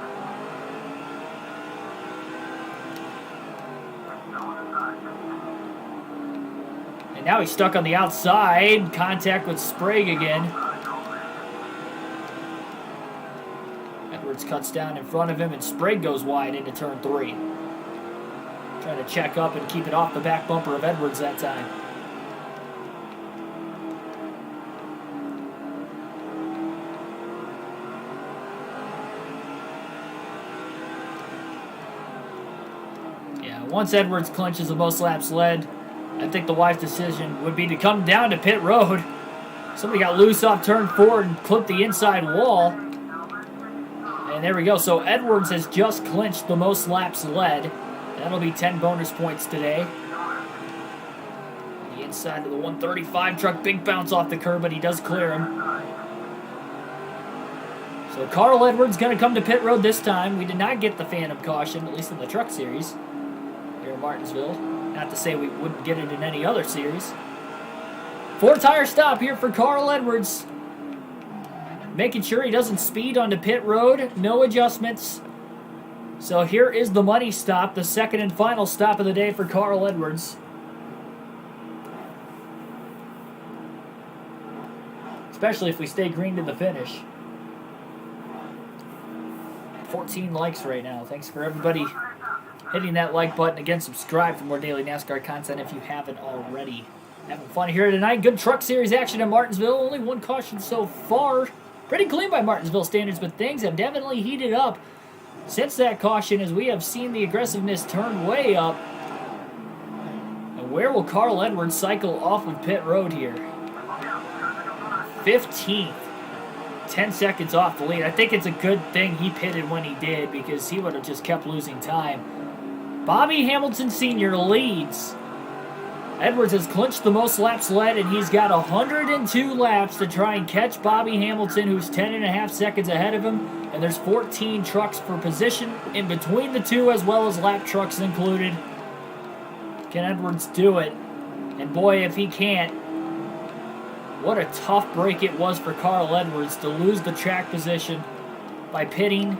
Now he's stuck on the outside. Contact with Sprague again. Edwards cuts down in front of him, and Sprague goes wide into turn 3. Trying to check up and keep it off the back bumper of Edwards that time. Yeah, once Edwards clinches the most laps led, I think the wise decision would be to come down to pit road. Somebody got loose off turn 4 and clipped the inside wall. And there we go. So Edwards has just clinched the most laps led. That'll be 10 bonus points today. The inside of the 135 truck, big bounce off the curb, but he does clear him. So Carl Edwards going to come to pit road this time. We did not get the Phantom caution, at least in the truck series here in Martinsville. Not to say we wouldn't get it in any other series. 4-tire stop here for Carl Edwards. Making sure he doesn't speed onto pit road. No adjustments. So here is the money stop, the second and final stop of the day for Carl Edwards. Especially if we stay green to the finish. 14 likes right now. Thanks for everybody hitting that like button. Again, subscribe for more daily NASCAR content if you haven't already. Having fun here tonight. Good truck series action at Martinsville. Only one caution so far. Pretty clean by Martinsville standards, but things have definitely heated up since that caution, as we have seen the aggressiveness turn way up. And where will Carl Edwards cycle off of pit road here? 15th. 10 seconds off the lead. I think it's a good thing he pitted when he did, because he would have just kept losing time. Bobby Hamilton Sr. leads. Edwards has clinched the most laps led, and he's got 102 laps to try and catch Bobby Hamilton, who's 10.5 seconds ahead of him. And there's 14 trucks for position in between the two, as well as lap trucks included. Can Edwards do it? And boy, if he can't, what a tough break it was for Carl Edwards to lose the track position by pitting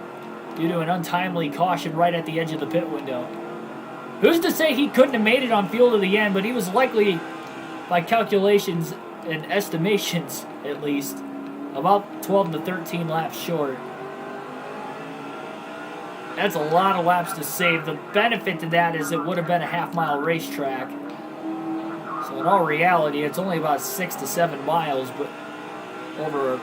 due to an untimely caution right at the edge of the pit window. Who's to say he couldn't have made it on fuel to the end, but he was likely, by calculations and estimations at least, about 12 to 13 laps short. That's a lot of laps to save. The benefit to that is it would have been a half-mile racetrack. So in all reality, it's only about 6 to 7 miles, but over a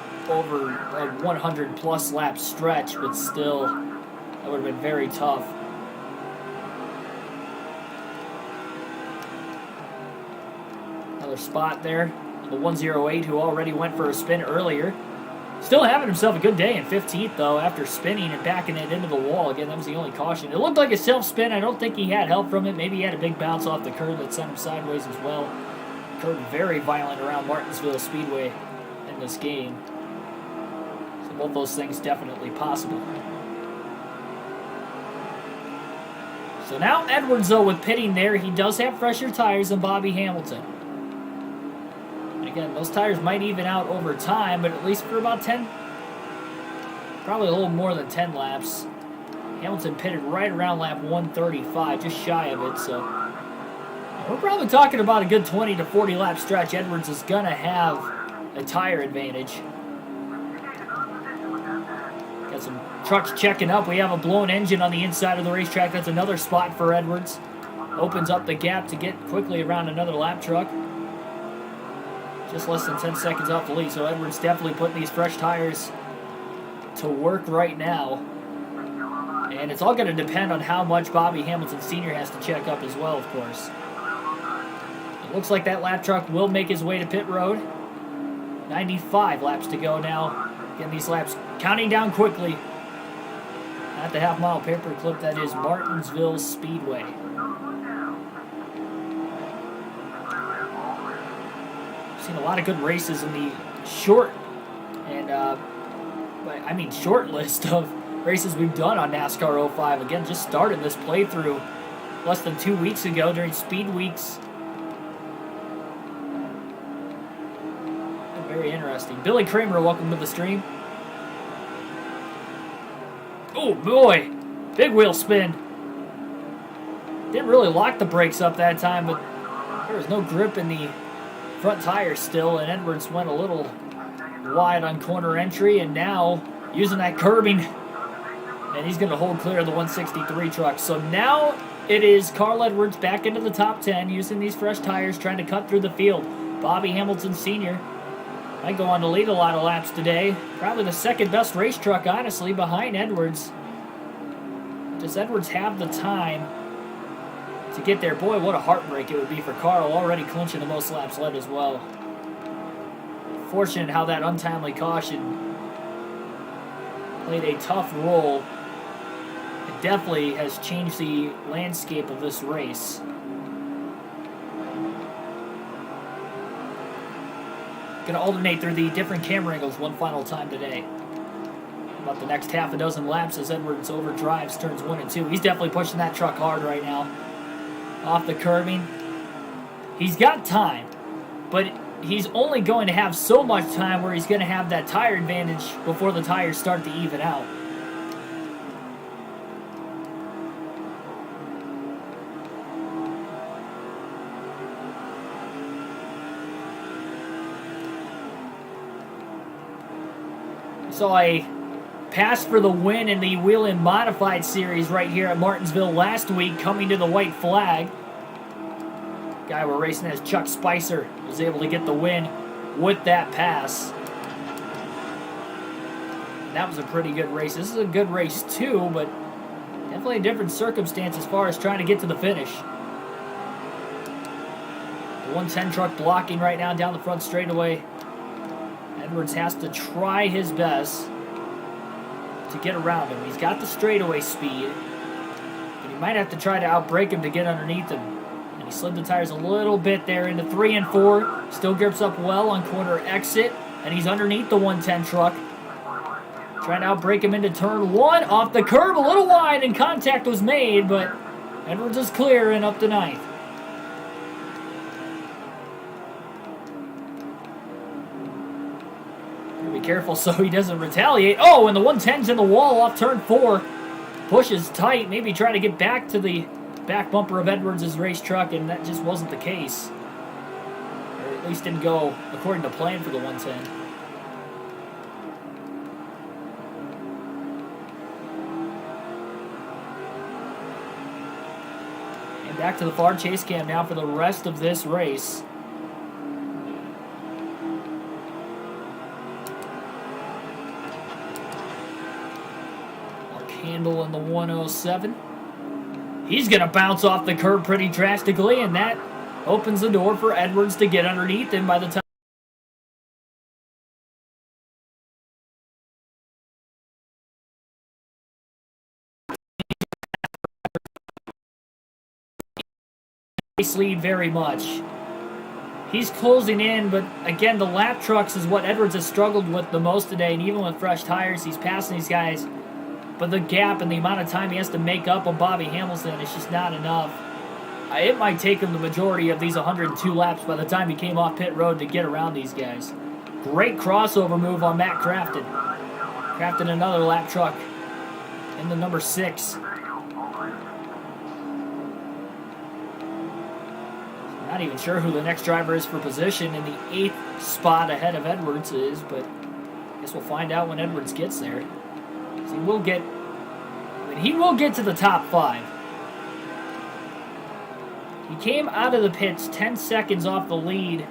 100-plus lap stretch, but still, that would have been very tough. Another spot there. The 108 who already went for a spin earlier. Still having himself a good day in 15th, though, after spinning and backing it into the wall. Again, that was the only caution. It looked like a self-spin. I don't think he had help from it. Maybe he had a big bounce off the curb that sent him sideways as well. Curb very violent around Martinsville Speedway in this game. So both those things definitely possible. So now Edwards, though, with pitting there, he does have fresher tires than Bobby Hamilton. Again, those tires might even out over time, but at least for about 10, probably a little more than 10 laps. Hamilton pitted right around lap 135, just shy of it, so we're probably talking about a good 20 to 40 lap stretch. Edwards is going to have a tire advantage. Got some trucks checking up. We have a blown engine on the inside of the racetrack. That's another spot for Edwards. Opens up the gap to get quickly around another lap truck. Just less than 10 seconds off the lead, so Edwards definitely putting these fresh tires to work right now. And it's all going to depend on how much Bobby Hamilton Sr. has to check up as well, of course. It looks like that lap truck will make his way to pit road. 95 laps to go now. Again, these laps counting down quickly. At the half-mile paperclip, that is Martinsville Speedway. Seen a lot of good races in the short list of races we've done on NASCAR 05. Again, just started this playthrough less than 2 weeks ago during Speed Weeks. Very interesting. Billy Kramer, welcome to the stream. Oh boy, big wheel spin. Didn't really lock the brakes up that time, but there was no grip in the front tire still, and Edwards went a little wide on corner entry, and now using that curbing, and he's going to hold clear of the 163 truck. So now it is Carl Edwards back into the top 10 using these fresh tires, trying to cut through the field. Bobby Hamilton Sr. might go on to lead a lot of laps today. Probably the second best race truck, honestly, behind Edwards. Does Edwards have the time to get there? Boy, what a heartbreak it would be for Carl, already clinching the most laps led as well. Fortunate how that untimely caution played a tough role. It definitely has changed the landscape of this race. Going to alternate through the different camera angles one final time today. About the next half a dozen laps as Edwards overdrives turns 1 and 2. He's definitely pushing that truck hard right now. Off the curbing. He's got time, but he's only going to have so much time where he's going to have that tire advantage before the tires start to even out. Saw a pass for the win in the Whelen Modified Series right here at Martinsville last week, coming to the white flag. Guy we're racing as Chuck Spicer was able to get the win with that pass. That was a pretty good race. This is a good race too, but definitely a different circumstance as far as trying to get to the finish. The 110 truck blocking right now down the front straightaway. Edwards has to try his best to get around him. He's got the straightaway speed, but he might have to try to outbrake him to get underneath him. And he slid the tires a little bit there into 3 and 4. Still grips up well on corner exit, and he's underneath the 110 truck. Trying to outbrake him into turn 1. Off the curb, a little wide, and contact was made, but Edwards is clear and up to 9th. Be careful so he doesn't retaliate. Oh, and the 110's in the wall off turn 4. Pushes tight, maybe trying to get back to the back bumper of Edwards' race truck, and that just wasn't the case. Or at least didn't go according to plan for the 110. And back to the far chase cam now for the rest of this race. Handle in the 107. He's going to bounce off the curb pretty drastically, and that opens the door for Edwards to get underneath him by the time lead very much. He's closing in, but again, the lap trucks is what Edwards has struggled with the most today, and even with fresh tires, he's passing these guys. But the gap and the amount of time he has to make up on Bobby Hamilton is just not enough. It might take him the majority of these 102 laps by the time he came off pit road to get around these guys. Great crossover move on Matt Crafton. Crafton another lap truck in the number 6. Not even sure who the next driver is for position in the 8th spot ahead of Edwards is, but I guess we'll find out when Edwards gets there. He will get to the top 5. He came out of the pits 10 seconds off the lead,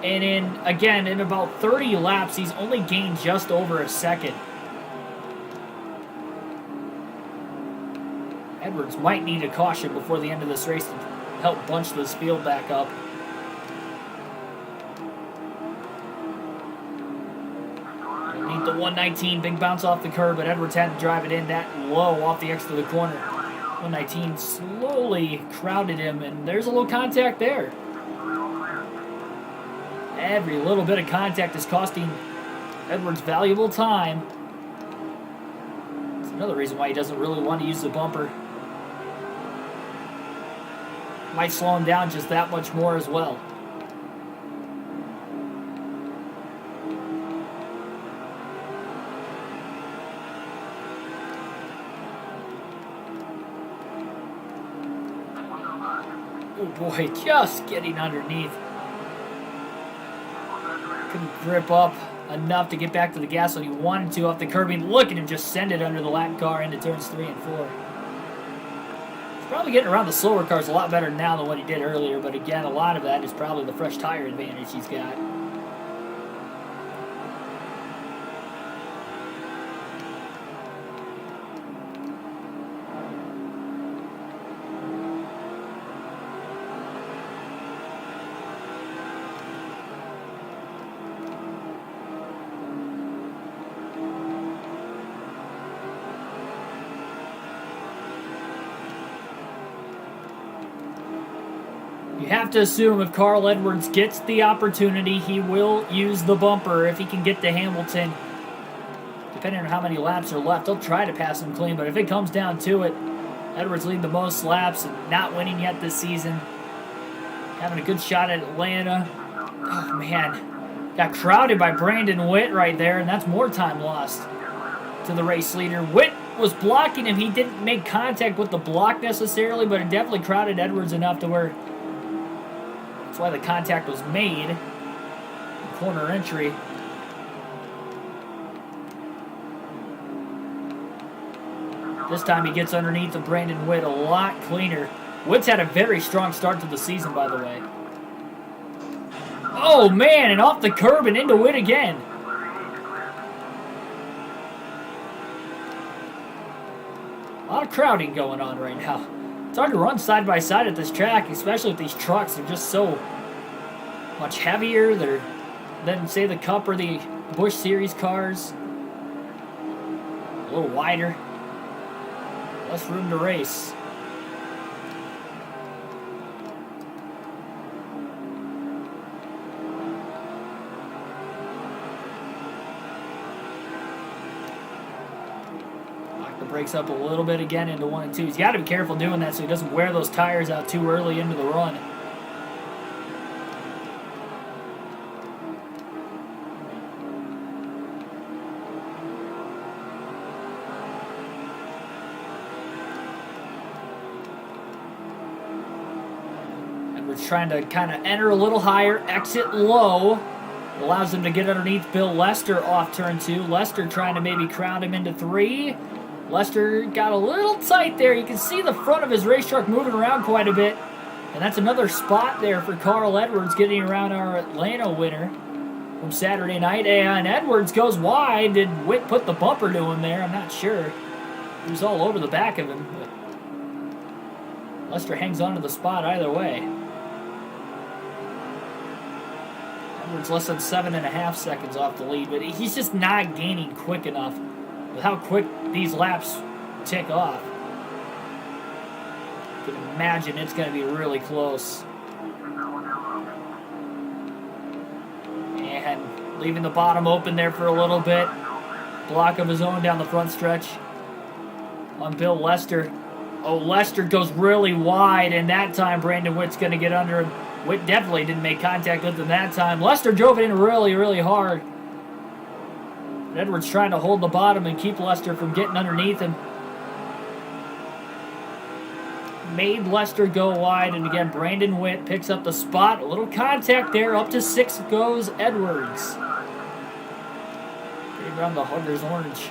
and in about 30 laps, he's only gained just over a second. Edwards might need a caution before the end of this race to help bunch this field back up. The 119, big bounce off the curb, but Edwards had to drive it in that low off the exit of the corner. 119 slowly crowded him, and there's a little contact there. Every little bit of contact is costing Edwards valuable time. It's another reason why he doesn't really want to use the bumper. Might slow him down just that much more as well. Oh boy, just getting underneath. Couldn't grip up enough to get back to the gas when he wanted to off the curbing. Look at him just send it under the lap car into turns 3 and 4. He's probably getting around the slower cars a lot better now than what he did earlier, but again, a lot of that is probably the fresh tire advantage he's got. You have to assume if Carl Edwards gets the opportunity, he will use the bumper if he can get to Hamilton. Depending on how many laps are left, he'll try to pass him clean, but if it comes down to it, Edwards leading the most laps and not winning yet this season. Having a good shot at Atlanta. Oh, man. Got crowded by Brandon Witt right there, and that's more time lost to the race leader. Witt was blocking him. He didn't make contact with the block necessarily, but it definitely crowded Edwards enough to where that's why the contact was made. Corner entry. This time he gets underneath of Brandon Witt a lot cleaner. Witt's had a very strong start to the season, by the way. Oh, man, and off the curb and into Witt again. A lot of crowding going on right now. It's hard to run side by side at this track, especially with these trucks. They're just so much heavier than, say, the Cup or the Busch Series cars. A little wider. Less room to race. Lock the brakes up a little bit again into 1 and 2. He's got to be careful doing that so he doesn't wear those tires out too early into the run. Trying to kind of enter a little higher, exit low. Allows him to get underneath Bill Lester off turn 2. Lester trying to maybe crowd him into 3. Lester got a little tight there. You can see the front of his race truck moving around quite a bit. And that's another spot there for Carl Edwards getting around our Atlanta winner from Saturday night. And Edwards goes wide. Did Witt put the bumper to him there? I'm not sure. He was all over the back of him. But Lester hangs on to the spot either way. Edwards less than 7.5 seconds off the lead, but he's just not gaining quick enough with how quick these laps tick off. You can imagine it's going to be really close. And leaving the bottom open there for a little bit. Block of his own down the front stretch on Bill Lester. Oh, Lester goes really wide, and that time Brandon Witt's going to get under him. Witt definitely didn't make contact with him that time. Lester drove it in really, really hard. Edwards trying to hold the bottom and keep Lester from getting underneath him. Made Lester go wide, and again, Brandon Witt picks up the spot. A little contact there. Up to 6 goes Edwards. Getting around the Huggers Orange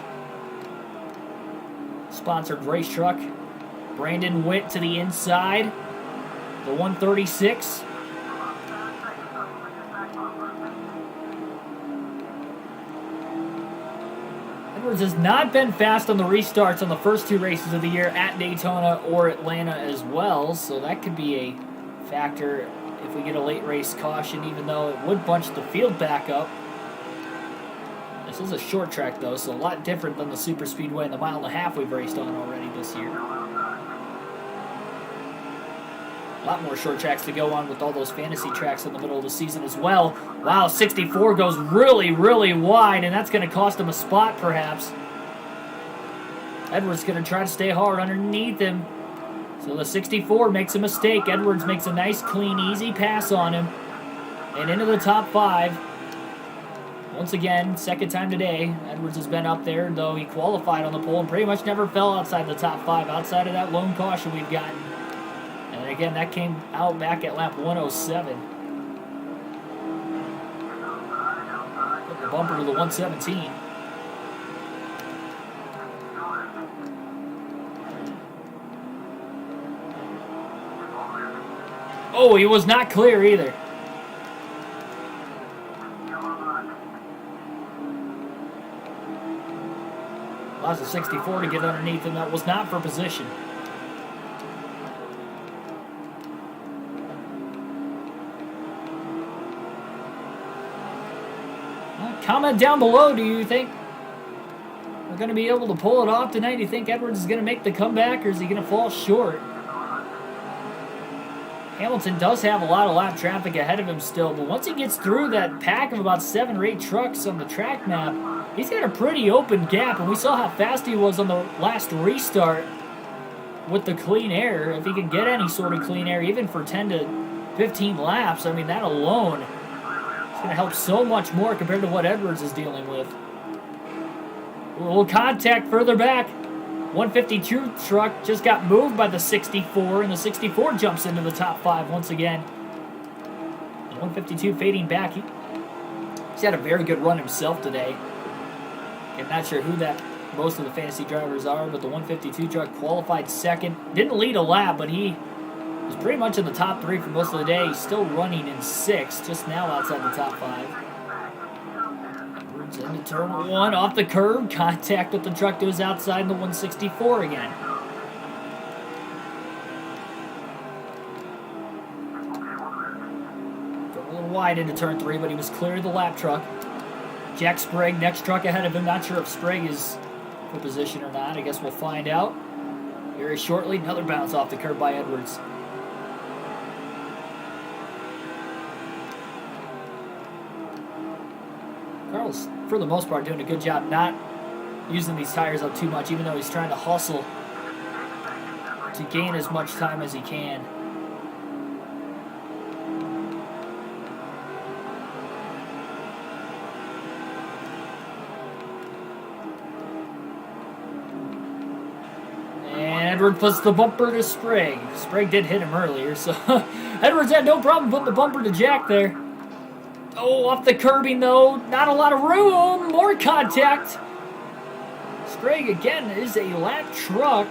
sponsored race truck. Brandon Witt to the inside. The 136. Edwards has not been fast on the restarts on the first 2 races of the year at Daytona or Atlanta as well, so that could be a factor if we get a late race caution, even though it would bunch the field back up. This is a short track, though, so a lot different than the super speedway and the 1.5 mile we've raced on already this year. A lot more short tracks to go on with all those fantasy tracks in the middle of the season as well. Wow, 64 goes really, really wide, and that's going to cost him a spot, perhaps. Edwards going to try to stay hard underneath him. So the 64 makes a mistake. Edwards makes a nice, clean, easy pass on him. And into the top 5. Once again, second time today, Edwards has been up there, though he qualified on the pole and pretty much never fell outside the top 5, outside of that lone caution we've gotten. And again, that came out back at lap 107. Put the bumper to the 117. Oh, he was not clear either. Allows the 64 to get underneath him. That was not for position. Comment down below, do you think we're going to be able to pull it off tonight? Do you think Edwards is going to make the comeback, or is he going to fall short? Hamilton does have a lot of lap traffic ahead of him still, but once he gets through that pack of about 7 or 8 trucks on the track map, he's got a pretty open gap, and we saw how fast he was on the last restart with the clean air. If he can get any sort of clean air, even for 10 to 15 laps, I mean, that alone going to help so much more compared to what Edwards is dealing with. A little contact further back. 152 truck just got moved by the 64, and the 64 jumps into the top 5 once again. The 152 fading back. He's had a very good run himself today. I'm not sure who that most of the fantasy drivers are, but the 152 truck qualified second. Didn't lead a lap, but he was pretty much in the top 3 for most of the day. He's still running in 6th, just now outside the top 5. Edwards into turn 1, off the curb. Contact with the truck to his outside, the 164 again. Got a little wide into turn 3, but he was clear of the lap truck. Jack Sprague, next truck ahead of him. Not sure if Sprague is for position or not. I guess we'll find out very shortly. Another bounce off the curb by Edwards. Carl's, for the most part, doing a good job not using these tires up too much, even though he's trying to hustle to gain as much time as he can. Edwards puts the bumper to Sprague. Sprague did hit him earlier, so Edwards had no problem putting the bumper to Jack there. Oh, off the curbing though. Not a lot of room. More contact. Sprague again is a lap truck.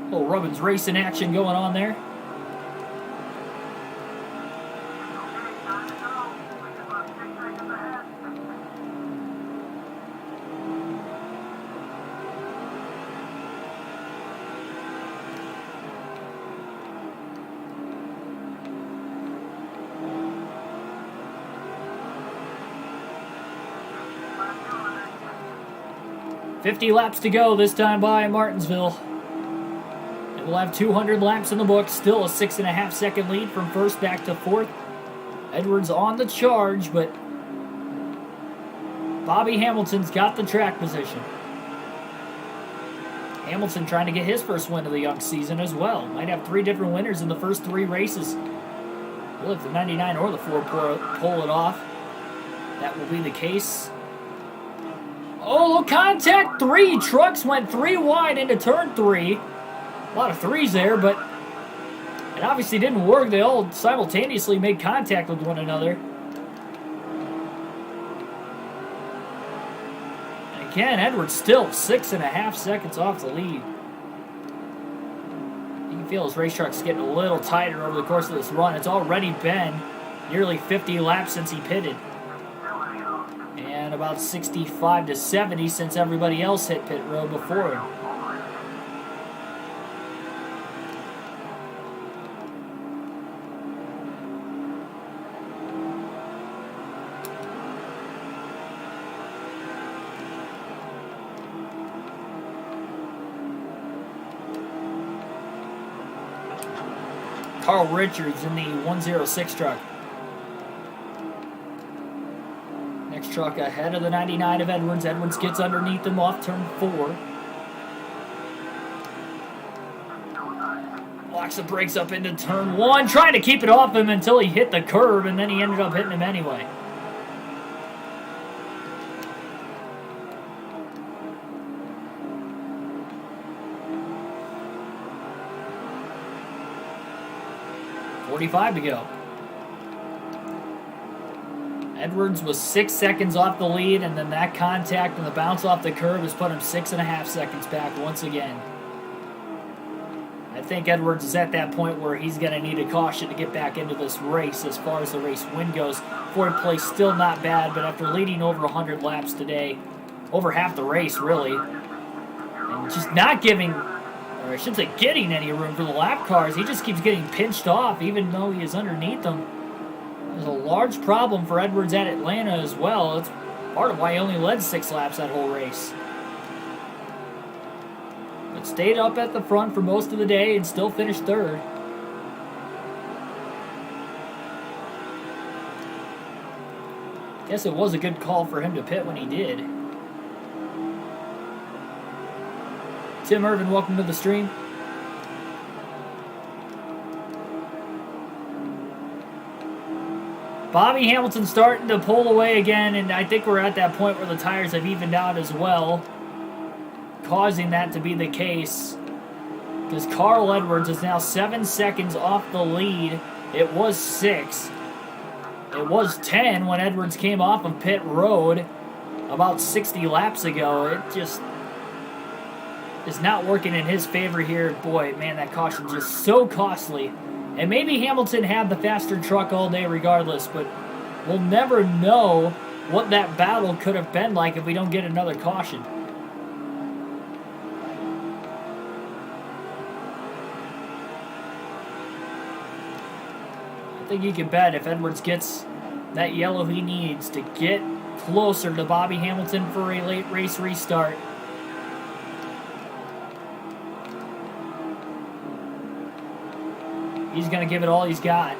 Little Rubbins racing action going on there. $50 laps to go this time by Martinsville. And we'll have 200 laps in the book. Still a 6.5 second lead from first back to fourth. Edwards on the charge, but Bobby Hamilton's got the track position. Hamilton trying to get his first win of the young season as well. Might have 3 different winners in the first 3 races. Well, if the 99 or the 4 pull it off, that will be the case. Oh, contact 3. Trucks went 3 wide into turn 3. A lot of 3s there, but it obviously didn't work. They all simultaneously made contact with one another. And again, Edwards still 6.5 seconds off the lead. You can feel his race truck's getting a little tighter over the course of this run. It's already been nearly 50 laps since he pitted. And about 65 to 70 since everybody else hit pit road before him. Carl Richards in the 106 truck. Next truck ahead of the 99 of Edwards. Edwards gets underneath him off turn 4. Locks the brakes up into turn 1. Trying to keep it off him until he hit the curb, and then he ended up hitting him anyway. .45 to go. Edwards was 6 seconds off the lead, and then that contact and the bounce off the curb has put him 6.5 seconds back once again. I think Edwards is at that point where he's going to need a caution to get back into this race as far as the race win goes. Fourth place still not bad, but after leading over 100 laps today, over half the race really, and just not giving, or I should say getting any room for the lap cars, he just keeps getting pinched off even though he is underneath them. There's a large problem for Edwards at Atlanta as well. It's part of why he only led 6 laps that whole race. But stayed up at the front for most of the day and still finished third. Guess it was a good call for him to pit when he did. Tim Irvin, welcome to the stream. Bobby Hamilton starting to pull away again, and I think we're at that point where the tires have evened out as well, causing that to be the case. Because Carl Edwards is now 7 seconds off the lead. It was 6. It was 10 when Edwards came off of pit road about 60 laps ago. It just is not working in his favor here. Boy, man, that caution just so costly. And maybe Hamilton had the faster truck all day regardless, but we'll never know what that battle could have been like if we don't get another caution. I think you can bet if Edwards gets that yellow he needs to get closer to Bobby Hamilton for a late race restart. He's going to give it all he's got.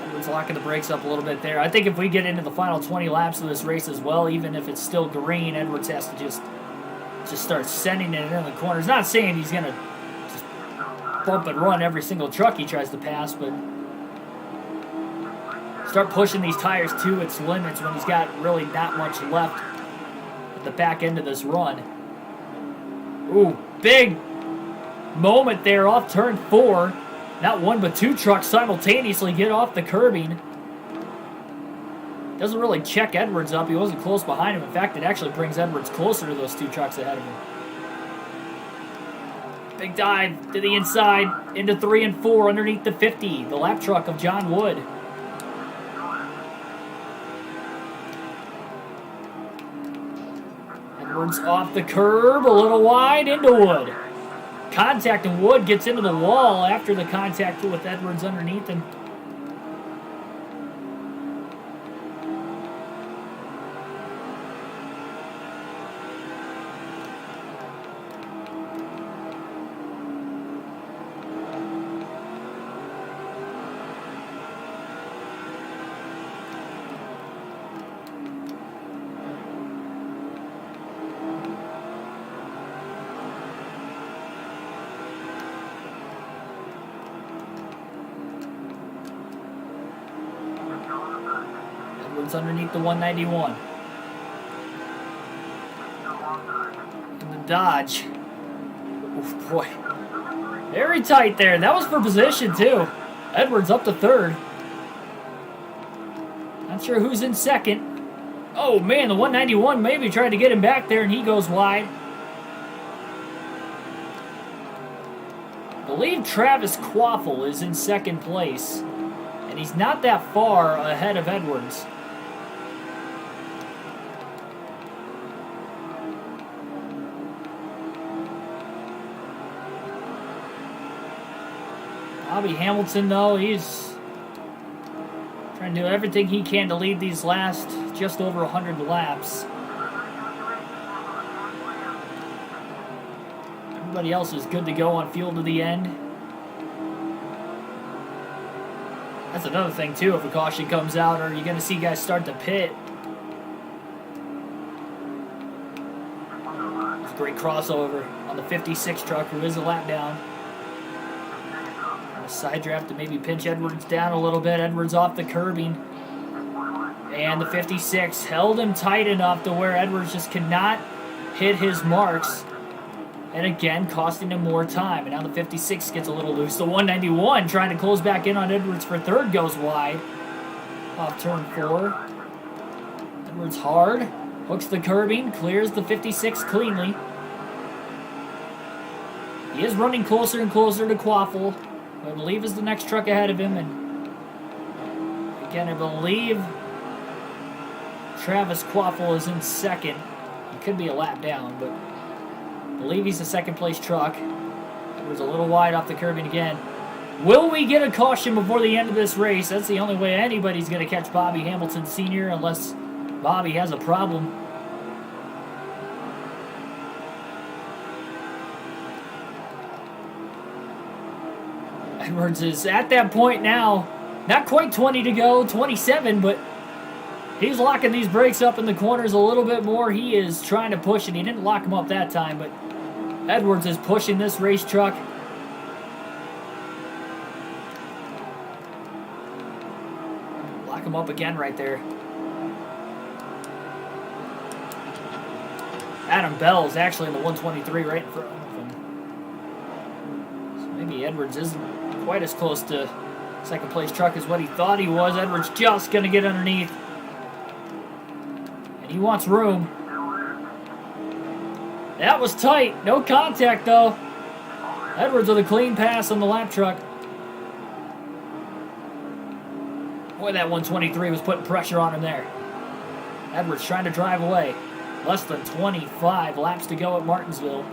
Edwards locking the brakes up a little bit there. I think if we get into the final 20 laps of this race as well, even if it's still green, Edwards has to just start sending it in the corners. Not saying he's going to just bump and run every single truck he tries to pass, but start pushing these tires to its limits when he's got really not much left at the back end of this run. Ooh, big moment there off turn 4. Not one but two trucks simultaneously get off the curbing. Doesn't really check Edwards up. He wasn't close behind him. In fact, it actually brings Edwards closer to those two trucks ahead of him. Big dive to the inside into 3 and 4 underneath the 50. The lap truck of John Wood. Edwards off the curb, a little wide into Wood. Contact, and Wood gets into the wall after the contact with Edwards underneath him. Underneath the 191. And the Dodge. Oof, boy. Very tight there. That was for position, too. Edwards up to third. Not sure who's in second. Oh, man, the 191 maybe tried to get him back there, and he goes wide. I believe Travis Quaffle is in second place, and he's not that far ahead of Edwards. Bobby Hamilton, though, he's trying to do everything he can to lead these last just over 100 laps. Everybody else is good to go on fuel to the end. That's another thing, too, if a caution comes out, or you're going to see guys start to pit. It's a great crossover on the 56 truck, who is a lap down. A side draft to maybe pinch Edwards down a little bit. Edwards off the curbing. And the 56 held him tight enough to where Edwards just cannot hit his marks. And again, costing him more time. And now the 56 gets a little loose. The 191 trying to close back in on Edwards for third goes wide. Off turn 4. Edwards hard. Hooks the curbing. Clears the 56 cleanly. He is running closer and closer to Quaffle. I believe is the next truck ahead of him, and again, I believe Travis Quaffle is in second. He could be a lap down, but I believe he's the second place truck. It was a little wide off the curbing again. Will we get a caution before the end of this race? That's the only way anybody's going to catch Bobby Hamilton Sr. unless Bobby has a problem. Edwards is at that point now. Not quite 20 to go, 27, but he's locking these brakes up in the corners a little bit more. He is trying to push it. He didn't lock them up that time, but Edwards is pushing this race truck. him up again right there. Adam Bell is actually in the 123 right in front of him. So maybe Edwards isn't quite as close to second place truck as what he thought he was. Edwards just going to get underneath. And he wants room. That was tight. No contact, though. Edwards with a clean pass on the lap truck. Boy, that 123 was putting pressure on him there. Edwards trying to drive away. Less than 25 laps to go at Martinsville.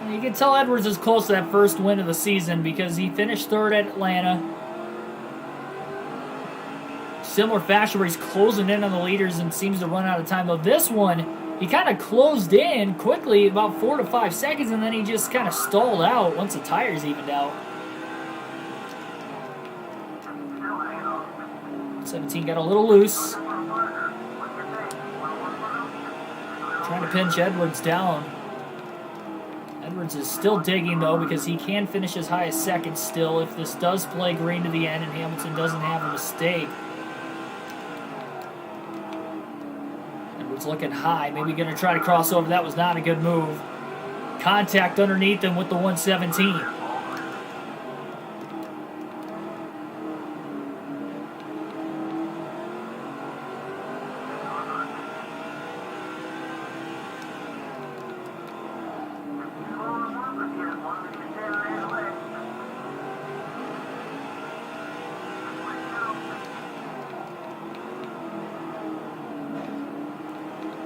And you can tell Edwards is close to that first win of the season because he finished third at Atlanta. Similar fashion where he's closing in on the leaders and seems to run out of time. Though this one, he kind of closed in quickly, about 4 to 5 seconds, and then he just kind of stalled out once the tires evened out. 17 got a little loose. Trying to pinch Edwards down. Edwards is still digging, though, because he can finish as high as second still if this does play green to the end and Hamilton doesn't have a mistake. Edwards looking high. Maybe going to try to cross over. That was not a good move. Contact underneath him with the 117.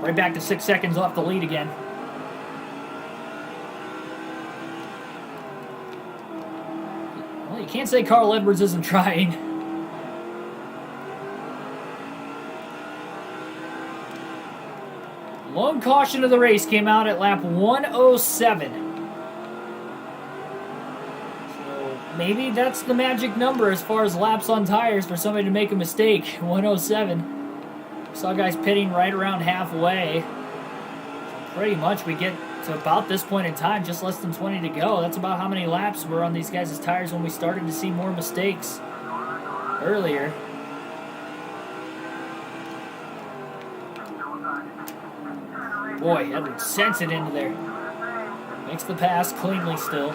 Right back to 6 seconds off the lead again. Well, you can't say Carl Edwards isn't trying. Lone caution of the race came out at lap 107. So maybe that's the magic number as far as laps on tires for somebody to make a mistake. 107. Saw guys pitting right around halfway. So pretty much we get to about this point in time, just less than 20 to go. That's about how many laps were on these guys' tires when we started to see more mistakes earlier. Boy, Edwards sends it into there. Makes the pass cleanly still.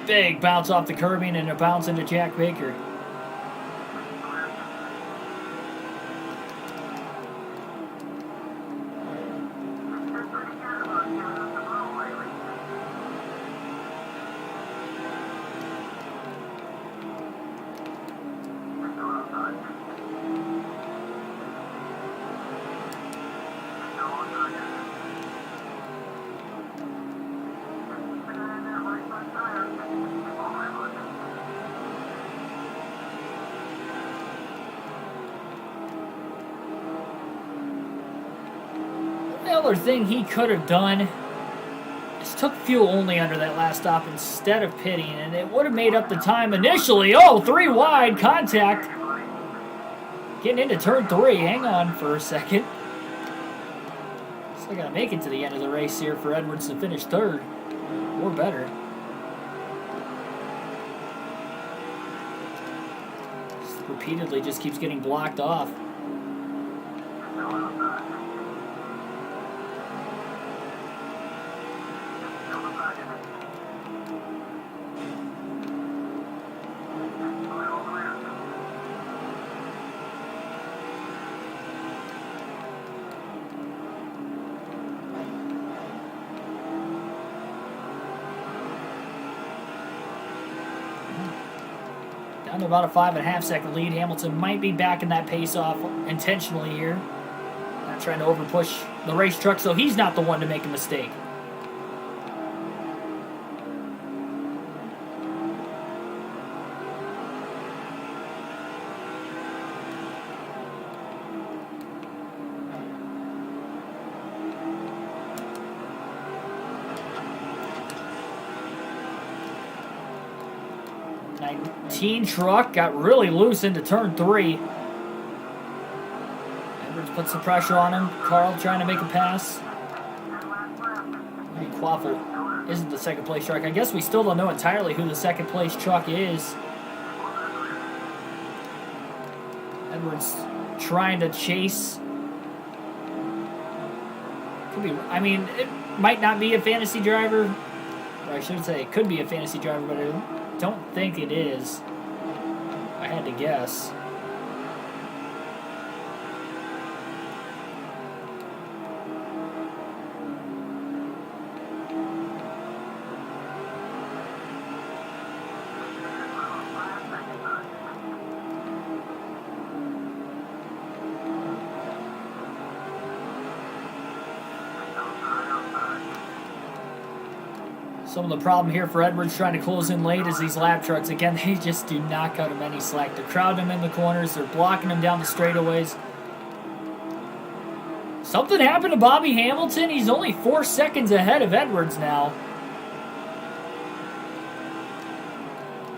Big bounce off the curbing and a bounce into Jack Baker. The other thing he could have done is took fuel only under that last stop instead of pitting, and it would have made up the time initially. Oh, 3 wide, contact. Getting into turn 3. Hang on for a second. Still got to make it to the end of the race here for Edwards to finish third, or better. Repeatedly just keeps getting blocked off. Down to about a 5.5 second lead. Hamilton might be backing that pace off intentionally here. Not trying to overpush the race truck so he's not the one to make a mistake. Truck got really loose into turn 3. Edwards puts the pressure on him. Carl trying to make a pass. Maybe Quaffle isn't the second place truck. I guess we still don't know entirely who the second place truck is. Edwards trying to chase. Could be, I mean, it might not be a fantasy driver. Or I should say it could be a fantasy driver, but I don't think it is. I had to guess. Some of the problem here for Edwards trying to close in late is these lap trucks. Again, they just do not cut him any slack. They're crowding him in the corners. They're blocking him down the straightaways. Something happened to Bobby Hamilton. He's only 4 seconds ahead of Edwards now.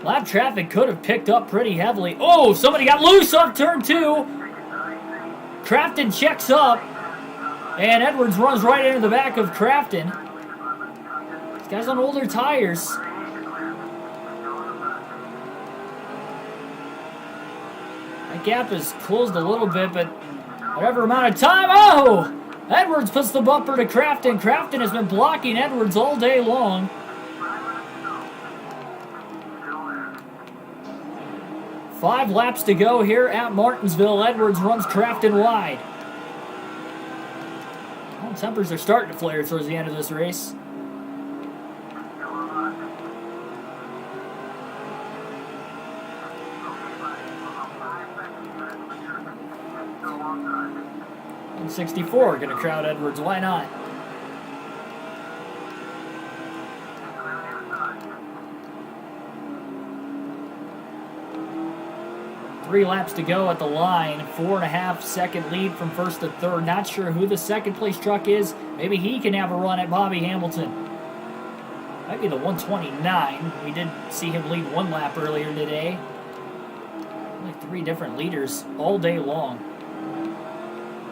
Lap traffic could have picked up pretty heavily. Oh, somebody got loose off turn 2. Craftsman checks up. And Edwards runs right into the back of Craftsman. Guys on older tires. That gap is closed a little bit, but whatever amount of time. Oh! Edwards puts the bumper to Craftsman. Craftsman has been blocking Edwards all day long. Five laps to go here at Martinsville. Edwards runs Craftsman wide. Well, tempers are starting to flare towards the end of this race. And 64 going to crowd Edwards. Why not? Three laps to go at the line. 4.5 second lead from first to third. Not sure who the second place truck is. Maybe he can have a run at Bobby Hamilton. Might be the 129. We did see him lead one lap earlier today. Only 3 different leaders all day long.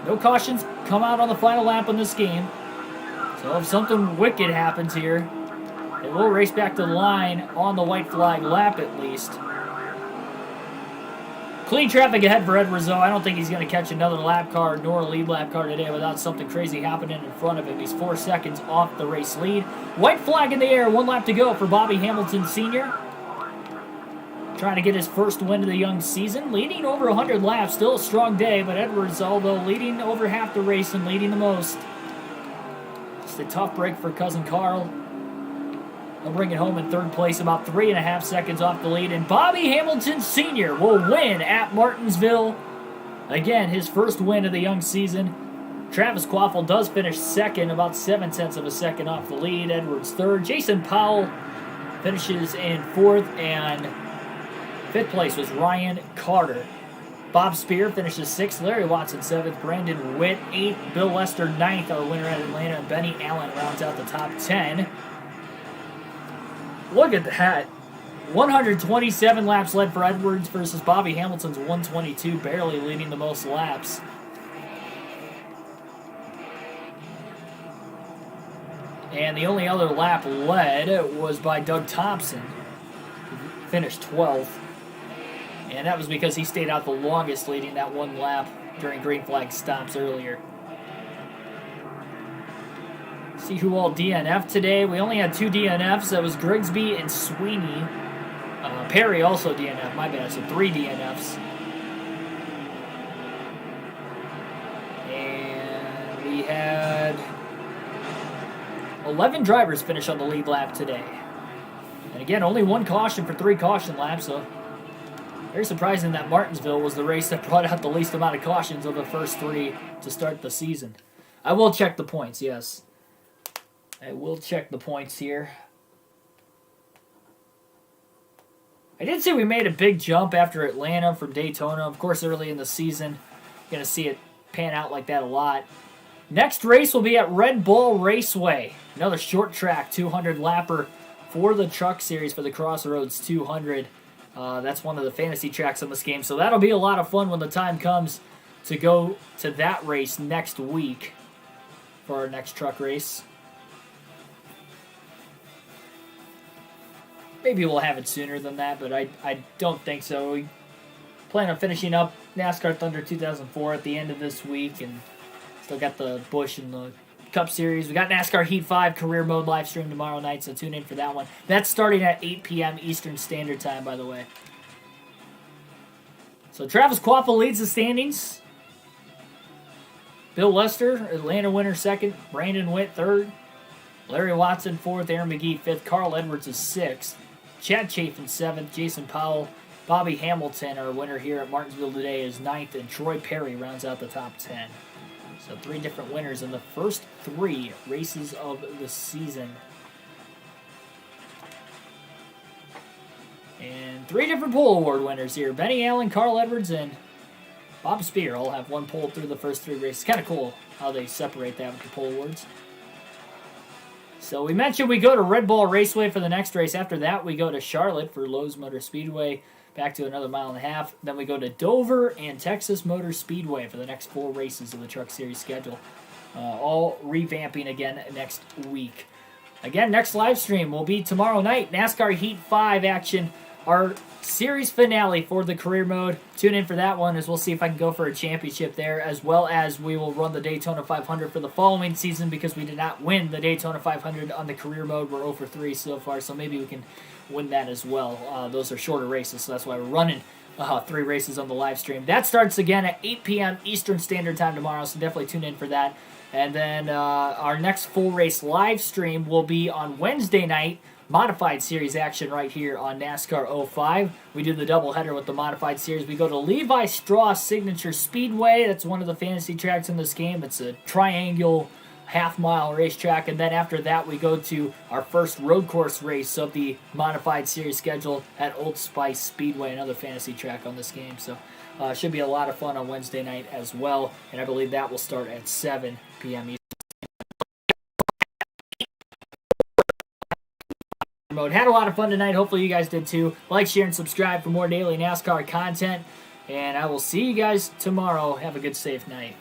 No cautions come out on the final lap in this game. So if something wicked happens here, it will race back to the line on the white flag lap at least. Clean traffic ahead for Edwards, though. I don't think he's going to catch another lap car nor a lead lap car today without something crazy happening in front of him. He's 4 seconds off the race lead. White flag in the air, 1 lap to go for Bobby Hamilton Sr. Trying to get his first win of the young season. Leading over 100 laps, still a strong day, but Edwards, although leading over half the race and leading the most. Just a tough break for cousin Carl. He'll bring it home in third place, about 3.5 seconds off the lead. And Bobby Hamilton Sr. will win at Martinsville. Again, his first win of the young season. Travis Quaffle does finish second, about 7/10 of a second off the lead. Edwards third. Jason Powell finishes in fourth. And fifth place was Ryan Carter. Bob Spear finishes sixth. Larry Watson seventh. Brandon Witt eighth. Bill Lester ninth. Our winner at Atlanta. And Benny Allen rounds out the top 10. Look at that. 127 laps led for Edwards versus Bobby Hamilton's 122, barely leading the most laps. And the only other lap led was by Doug Thompson, who finished 12th. And that was because he stayed out the longest, leading that one lap during green flag stops earlier. See who all DNF'd today. We only had 2 DNFs. That was Grigsby and Sweeney. Perry also DNF'd. My bad. So 3 DNFs. And we had 11 drivers finish on the lead lap today. And again, only 1 caution for 3 caution laps. So very surprising that Martinsville was the race that brought out the least amount of cautions of the first 3 to start the season. I will check the points, yes. I will check the points here. I did say we made a big jump after Atlanta from Daytona. Of course, early in the season, going to see it pan out like that a lot. Next race will be at Red Bull Raceway. Another short track, 200 lapper for the Truck Series for the Crossroads 200. That's one of the fantasy tracks on this game, so that'll be a lot of fun when the time comes. to go to that race next week for our next truck race. Maybe we'll have it sooner than that, but I don't think so. We plan on finishing up NASCAR Thunder 2004 at the end of this week, and still got the Busch and the Cup Series. We got NASCAR Heat 5 career mode live stream tomorrow night, so tune in for that one. That's starting at 8 p.m. Eastern Standard Time, by the way. So Travis Quapple leads the standings. Bill Lester, Atlanta winner, second. Brandon Witt, third. Larry Watson, fourth. Aaron McGee, fifth. Carl Edwards is sixth. Chad Chafin, seventh. Jason Powell, Bobby Hamilton, our winner here at Martinsville today, is ninth. And Troy Perry rounds out the top 10. So 3 different winners in the first 3 races of the season. And 3 different pole award winners here. Benny Allen, Carl Edwards, and Bob Spear all have 1 pole through the first 3 races. Kind of cool how they separate that with the pole awards. So we mentioned we go to Red Bull Raceway for the next race. After that, we go to Charlotte for Lowe's Motor Speedway, back to another 1.5 miles. Then we go to Dover and Texas Motor Speedway for the next 4 races of the Truck Series schedule. All revamping again next week. Again, next live stream will be tomorrow night. NASCAR Heat 5 action. Our series finale for the career mode. Tune in for that one as we'll see if I can go for a championship there, as well as we will run the Daytona 500 for the following season because we did not win the Daytona 500 on the career mode. We're 0 for 3 so far, so maybe we can win that as well. Those are shorter races, so that's why we're running 3 races on the live stream. That starts again at 8 p.m. Eastern Standard Time tomorrow, so definitely tune in for that. And then our next full race live stream will be on Wednesday night. Modified Series action right here on NASCAR 05. We do the doubleheader with the Modified Series. We go to Levi Strauss Signature Speedway. That's one of the fantasy tracks in this game. It's a triangle half-mile racetrack. And then after that, we go to our first road course race of the Modified Series schedule at Old Spice Speedway, another fantasy track on this game. So should be a lot of fun on Wednesday night as well. And I believe that will start at 7 p.m. Eastern. Mode. Had a lot of fun tonight. Hopefully you guys did too. Like, share, and subscribe for more daily NASCAR content. And I will see you guys tomorrow. Have a good, safe night.